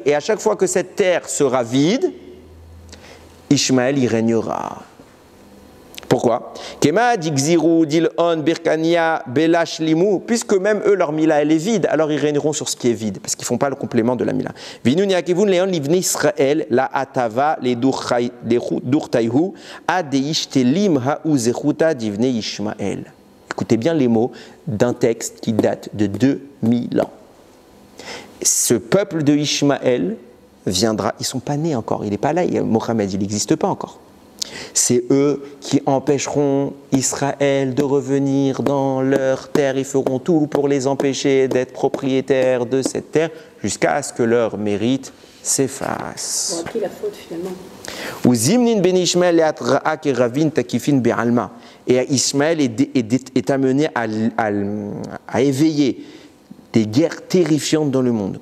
Et à chaque fois que cette terre sera vide, Ishmaël y régnera. Pourquoi? Puisque même eux, leur Mila, elle est vide, alors ils régneront sur ce qui est vide, parce qu'ils ne font pas le complément de la Mila. Écoutez bien les mots d'un texte qui date de 2000 ans. Ce peuple de Ishmaël viendra, ils ne sont pas nés encore, il n'est pas là, Mohammed, il n'existe pas encore. C'est eux qui empêcheront Israël de revenir dans leur terre. Ils feront tout pour les empêcher d'être propriétaires de cette terre jusqu'à ce que leur mérite s'efface. Qui la faute finalement? Et Ismaël est amené à éveiller des guerres terrifiantes dans le monde.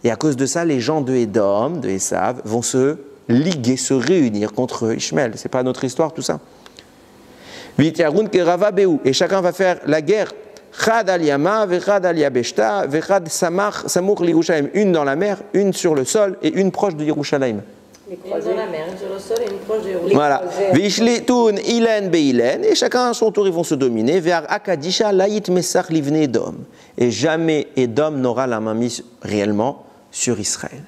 Et à cause de ça, les gens de Édom, de Esav, vont se liguer, se réunir contre Ishmaël. C'est pas notre histoire tout ça. Et chacun va faire la guerre. Chad al Yama, Vechad al Yabeshta, Vechad Samour l'Yerushalayim. Une dans la mer, une sur le sol et une proche de Yerushalayim. Une dans la mer, une sur le sol et une proche de Yerushalayim. Voilà. Vishlitun ilen beilen. Et chacun à son tour, ils vont se dominer. Vers Akadisha, Laït Messach Livne Edom. Et jamais Edom n'aura la main mise réellement sur Israël.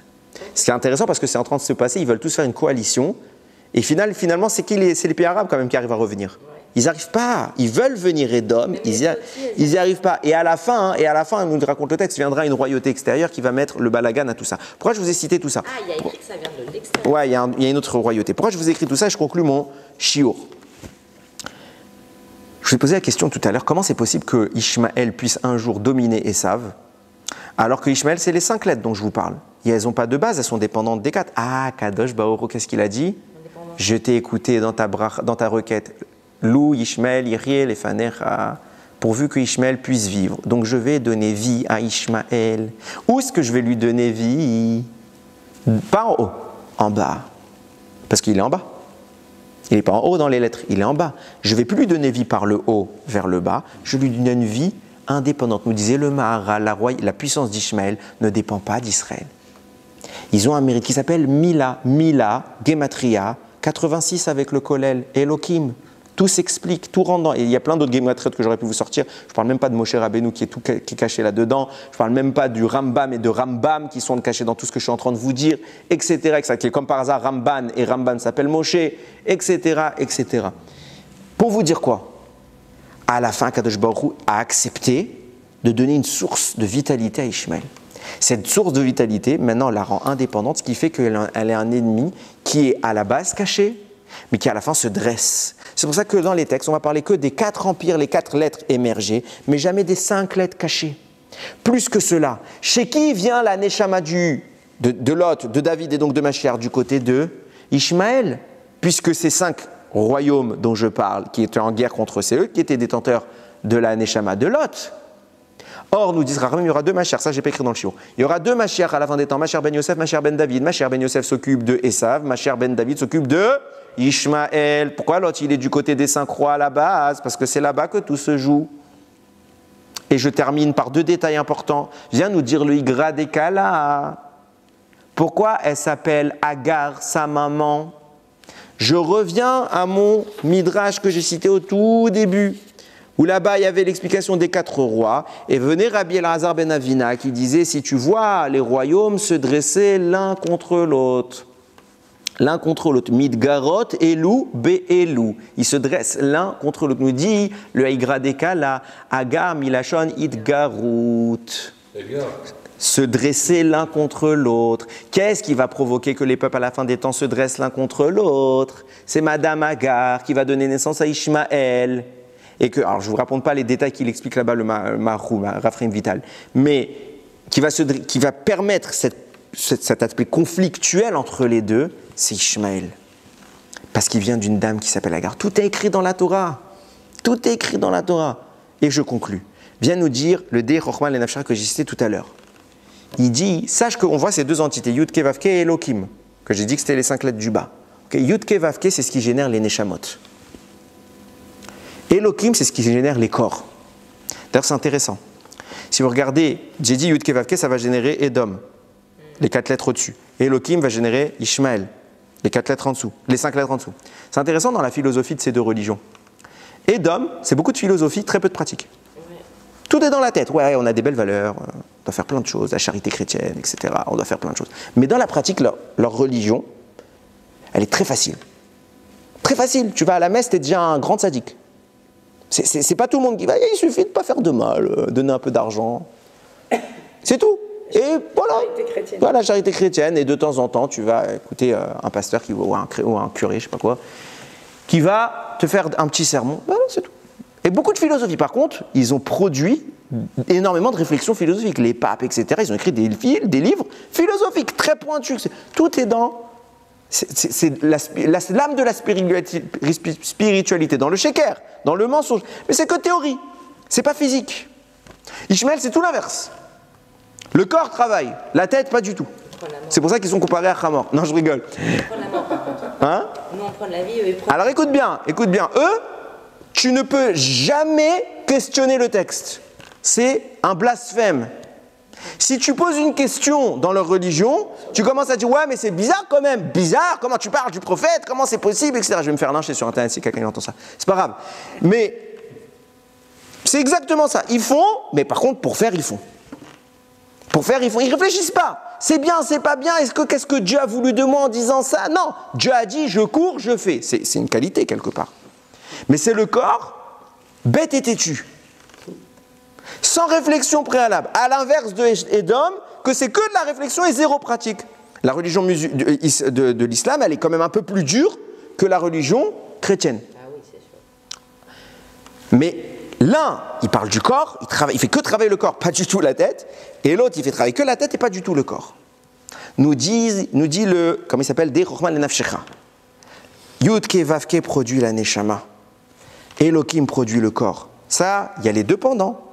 Ce qui est intéressant parce que c'est en train de se passer, ils veulent tous faire une coalition. Et finalement, c'est les pays arabes quand même qui arrivent à revenir. Ouais. Ils n'arrivent pas. Ils veulent venir Edom, ils n'y arrivent pas. Et à la fin, nous raconte le texte, viendra une royauté extérieure qui va mettre le balagan à tout ça. Pourquoi je vous ai cité tout ça? Ah, il y a écrit que ça vient de l'extérieur. Ouais, il y a une autre royauté. Pourquoi je vous ai écrit tout ça? Je conclue mon shiur. Je vous ai posé la question tout à l'heure, comment c'est possible que Ishmaël puisse un jour dominer Esav, alors que Ishmaël, c'est les 5 lettres dont je vous parle. Et elles n'ont pas de base, elles sont dépendantes des 4. Ah, Kadosh Baoro, qu'est-ce qu'il a dit? Je t'ai écouté dans ta requête. Lou, Ishmaël, Iriel, Efanecha, pourvu que Ishmaël puisse vivre. Donc je vais donner vie à Ishmaël. Où est-ce que je vais lui donner vie? Pas en haut, en bas. Parce qu'il est en bas. Il n'est pas en haut dans les lettres, il est en bas. Je ne vais plus lui donner vie par le haut vers le bas, je lui donne une vie indépendante. Nous disait le Mahara, la puissance d'Ishmaël ne dépend pas d'Israël. Ils ont un mérite qui s'appelle Mila, Gematria, 86 avec le Kollel, Elohim. Tout s'explique, tout rentre dans. Et il y a plein d'autres Gematriot que j'aurais pu vous sortir. Je ne parle même pas de Moshe Rabbeinu qui est caché là-dedans. Je ne parle même pas du Rambam et de Rambam qui sont cachés dans tout ce que je suis en train de vous dire, etc. etc. Comme par hasard, Ramban et Rambam s'appellent Moshe, etc., etc. Pour vous dire quoi? À la fin, Kadosh Baruch Hu a accepté de donner une source de vitalité à Ishmaël. Cette source de vitalité, maintenant, la rend indépendante, ce qui fait qu'elle est un ennemi qui est à la base caché, mais qui à la fin se dresse. C'est pour ça que dans les textes, on va parler que des 4 empires, les 4 lettres émergées, mais jamais des 5 lettres cachées. Plus que cela, chez qui vient la Neshama de Lot, de David et donc de Mashiach du côté de Ishmaël? Puisque ces 5 royaumes dont je parle, qui étaient en guerre contre eux, qui étaient détenteurs de la Neshama de Lot. Or, nous disent Rachamim, il y aura 2 Mashiach, ça j'ai pas écrit dans le shiur. Il y aura 2 Mashiach à la fin des temps, Mashiach ben Yosef, Mashiach ben David. Mashiach ben Yosef s'occupe de Esav, Mashiach ben David s'occupe de Ishmaël. Pourquoi l'autre il est du côté des 5 rois à la base? Parce que c'est là-bas que tout se joue. Et je termine par 2 détails importants. Viens nous dire le Igra des Kala. Pourquoi elle s'appelle Agar, sa maman? Je reviens à mon midrash que j'ai cité au tout début, où là-bas il y avait l'explication des 4 rois, et venait Rabbi Elazar ben Avina qui disait, si tu vois les royaumes se dresser l'un contre l'autre, Midgarot, Elou, Be'elou, ils se dressent l'un contre l'autre. Nous dit le Haïgra Dekala, Agar Milachon Idgarut. Se dresser l'un contre l'autre. Qu'est-ce qui va provoquer que les peuples à la fin des temps se dressent l'un contre l'autre? C'est Madame Agar qui va donner naissance à Ishmaël. Et que, alors je ne vous raconte pas les détails qu'il explique là-bas, le Mahrou, Raphaïm Vital, mais qui va permettre cet aspect conflictuel entre les deux, c'est Ishmaël. Parce qu'il vient d'une dame qui s'appelle Agar. Tout est écrit dans la Torah. Tout est écrit dans la Torah. Et je conclus. Viens nous dire le Dei Chochma le Nafshar que j'ai cité tout à l'heure. Il dit, sache qu'on voit ces 2 entités, Yud Ke Vav Ke et Elohim, que j'ai dit que c'était les 5 lettres du bas. Okay, Yud Ke Vav Ke, c'est ce qui génère les Neshamot. Elohim, c'est ce qui génère les corps. D'ailleurs, c'est intéressant. Si vous regardez, j'ai dit Yud Ke Vav Ke, ça va générer Edom, les 4 lettres au-dessus. Elohim va générer Ishmaël, les 4 lettres en dessous, les 5 lettres en dessous. C'est intéressant dans la philosophie de ces 2 religions. Edom, c'est beaucoup de philosophie, très peu de pratique. Tout est dans la tête. Ouais, on a des belles valeurs, on doit faire plein de choses, la charité chrétienne, etc. On doit faire plein de choses. Mais dans la pratique, leur religion, elle est très facile. Très facile. Tu vas à la messe, tu es déjà un grand sadique. C'est pas tout le monde qui va. Il suffit de ne pas faire de mal, donner un peu d'argent. C'est tout. Et voilà, la charité chrétienne. Et de temps en temps, tu vas écouter un pasteur ou un curé, je sais pas quoi, qui va te faire un petit sermon. Voilà, c'est tout. Et beaucoup de philosophie, par contre, ils ont produit énormément de réflexions philosophiques. Les papes, etc., ils ont écrit des livres philosophiques très pointus. Tout est dans... C'est l'âme de la spiritualité, dans le sheker, dans le mensonge. Mais c'est que théorie, c'est pas physique. Ishmaël, c'est tout l'inverse. Le corps travaille, la tête, pas du tout. C'est pour ça qu'ils sont comparés à Hamor. Non, je rigole. On prend la mort, par contre. Hein? Nous, on prend la vie, eux, ils prennent... Alors écoute bien. Eux, tu ne peux jamais questionner le texte. c'est un blasphème. Si tu poses une question dans leur religion, tu commences à dire « Ouais, mais c'est bizarre quand même, bizarre, comment tu parles du prophète, comment c'est possible, etc. » Je vais me faire lyncher sur Internet si quelqu'un entend ça. C'est pas grave. Mais c'est exactement ça. Ils font, mais par contre, pour faire, ils font. Pour faire, ils font. Ils réfléchissent pas. C'est bien, c'est pas bien. Qu'est-ce que Dieu a voulu de moi en disant ça? Non. Dieu a dit « Je cours, je fais ». C'est une qualité quelque part. Mais c'est le corps bête et têtu. Sans réflexion préalable, à l'inverse de Édom, que c'est que de la réflexion et zéro pratique. La religion de l'islam, elle est quand même un peu plus dure que la religion chrétienne. Ah oui, c'est sûr. Mais l'un, il parle du corps, il fait que travailler le corps, pas du tout la tête, et l'autre, il fait travailler que la tête et pas du tout le corps. Nous dit le, comment il s'appelle, Dei Chokhmah leNafshecha. Yud-Ke Vav-Ke produit la Neshama. Elohim produit le corps. Ça, il y a les deux pendants.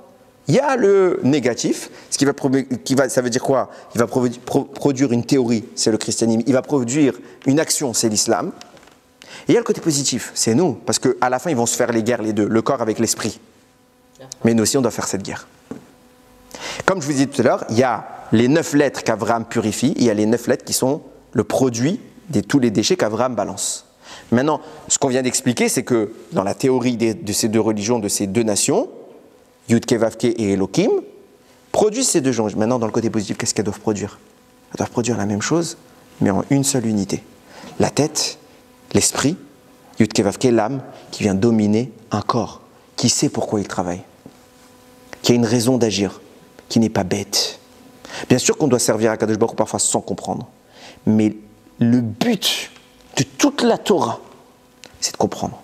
Il y a le négatif, ça veut dire quoi? Il va produire une théorie, c'est le christianisme. Il va produire une action, c'est l'islam. Et il y a le côté positif, c'est nous. Parce qu'à la fin, ils vont se faire les guerres, les deux, le corps avec l'esprit. Mais nous aussi, on doit faire cette guerre. Comme je vous disais tout à l'heure, il y a les 9 lettres qu'Abraham purifie, et il y a les 9 lettres qui sont le produit de tous les déchets qu'Abraham balance. Maintenant, ce qu'on vient d'expliquer, c'est que dans la théorie de ces deux religions, de ces deux nations, Yud-Ke Vav-Ke et Elohim, produisent ces deux gens. Maintenant, dans le côté positif, qu'est-ce qu'elles doivent produire? Elles doivent produire la même chose, mais en une seule unité. La tête, l'esprit, Yud-Ke Vav-Ke, l'âme, qui vient dominer un corps, qui sait pourquoi il travaille, qui a une raison d'agir, qui n'est pas bête. Bien sûr qu'on doit servir à Kadosh Baruch Hu parfois sans comprendre, mais le but de toute la Torah, c'est de comprendre.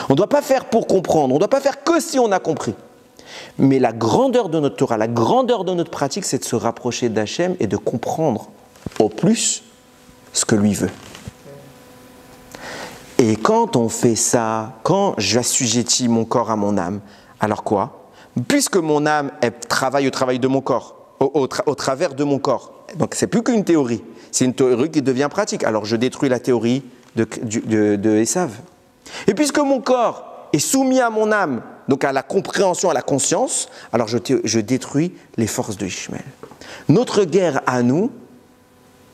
On ne doit pas faire pour comprendre, on ne doit pas faire que si on a compris. Mais la grandeur de notre Torah, la grandeur de notre pratique, c'est de se rapprocher d'Hachem et de comprendre au plus ce que lui veut. Et quand on fait ça, quand j'assujettis mon corps à mon âme, alors quoi? Puisque mon âme travaille au travail de mon corps, au travers de mon corps, donc c'est plus qu'une théorie, c'est une théorie qui devient pratique. Alors je détruis la théorie de Esav. Et puisque mon corps est soumis à mon âme, donc à la compréhension, à la conscience, alors je détruis les forces de Ishmaël. Notre guerre à nous,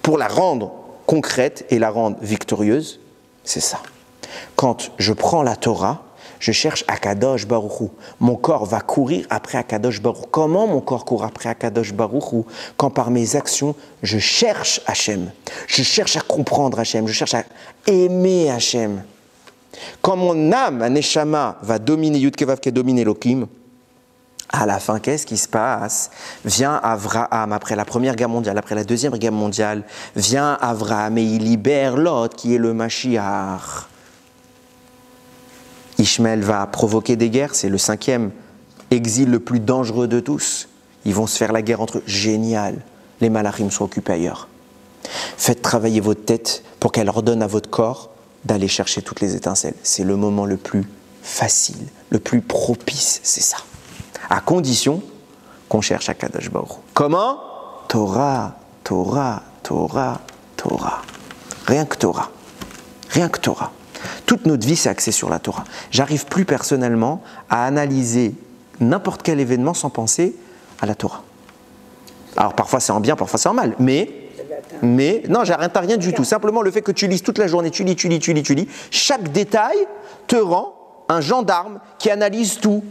pour la rendre concrète et la rendre victorieuse, c'est ça. Quand je prends la Torah, je cherche Akadosh Baruch Hu. Mon corps va courir après Akadosh Baruch Hu. Comment mon corps court après Akadosh Baruch Hu? Quand par mes actions, je cherche Hachem. Je cherche à comprendre Hachem. Je cherche à aimer Hachem. Quand mon âme, Neshama, va dominer Yud-Ke Vav-Ke, dominer Elohim, à la fin, qu'est-ce qui se passe? Vient Avraham, après la Première Guerre mondiale, après la Deuxième Guerre mondiale, vient Avraham et il libère Lot, qui est le Mashiach. Ishmaël va provoquer des guerres, c'est le 5e exil le plus dangereux de tous. Ils vont se faire la guerre entre eux. Génial, les malachim sont occupés ailleurs. Faites travailler votre tête pour qu'elle ordonne à votre corps d'aller chercher toutes les étincelles. C'est le moment le plus facile, le plus propice, c'est ça. À condition qu'on cherche à Kadosh Baruch Hu. Comment? Torah, Torah, Torah, Torah. Rien que Torah. Rien que Torah. Toute notre vie, c'est axé sur la Torah. J'arrive plus personnellement à analyser n'importe quel événement sans penser à la Torah. Alors parfois c'est en bien, parfois c'est en mal, mais non, j'arrête rien du tout. Simplement le fait que tu lises toute la journée, tu lis, chaque détail te rend un gendarme qui analyse tout.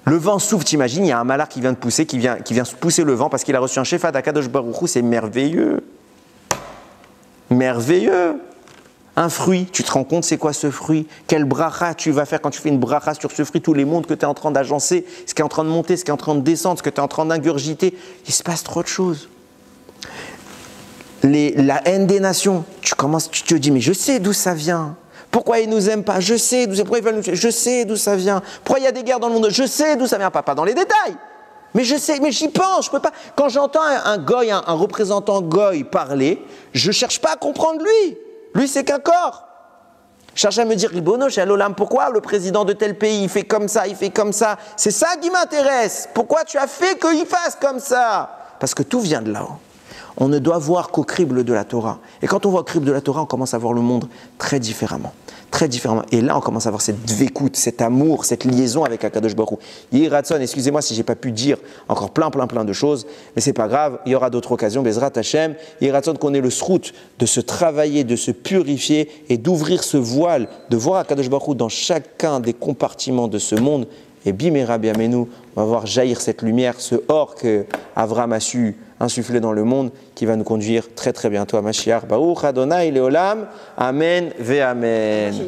Le vent souffle, t'imagines, il y a un malheur qui vient de pousser, qui vient pousser le vent parce qu'il a reçu un shefat d'Akadosh Baruch Hu, c'est merveilleux. Merveilleux. Un fruit, tu te rends compte c'est quoi ce fruit? Quelle bracha tu vas faire quand tu fais une bracha sur ce fruit? Tous les mondes que tu es en train d'agencer, ce qui est en train de monter, ce qui est en train de descendre, ce que tu es en train d'ingurgiter, il se passe trop de choses. La haine des nations, tu te dis mais je sais d'où ça vient. Pourquoi ils nous aiment pas? Je sais d'où ça vient. Pourquoi ils veulent nous tuer? Je sais d'où ça vient. Pourquoi il y a des guerres dans le monde? Je sais d'où ça vient. Pas dans les détails. Mais je sais, mais j'y pense, je peux pas. Quand j'entends un représentant goy parler, je cherche pas à comprendre lui. Lui, c'est qu'un corps. Je cherche à me dire, Ribono, chez Alolam, pourquoi le président de tel pays, il fait comme ça, il fait comme ça? C'est ça qui m'intéresse. Pourquoi tu as fait qu'il fasse comme ça? Parce que tout vient de là-haut. On ne doit voir qu'au crible de la Torah. Et quand on voit au crible de la Torah, on commence à voir le monde très différemment. Très différemment. Et là, on commence à avoir cette dvékout, cet amour, cette liaison avec Akadosh Baruch Hu. Yiratson, excusez-moi si j'ai pas pu dire encore plein de choses, mais c'est pas grave, il y aura d'autres occasions, Bezrat Hashem. Yiratson qu'on ait le srout de se travailler, de se purifier et d'ouvrir ce voile, de voir Akadosh Baruch Hu dans chacun des compartiments de ce monde. Et bimera biamenu, on va voir jaillir cette lumière, ce or que Avram a su insuffler dans le monde, qui va nous conduire très bientôt à Mashiach. Baruch Adonai Leolam. Amen ve Amen.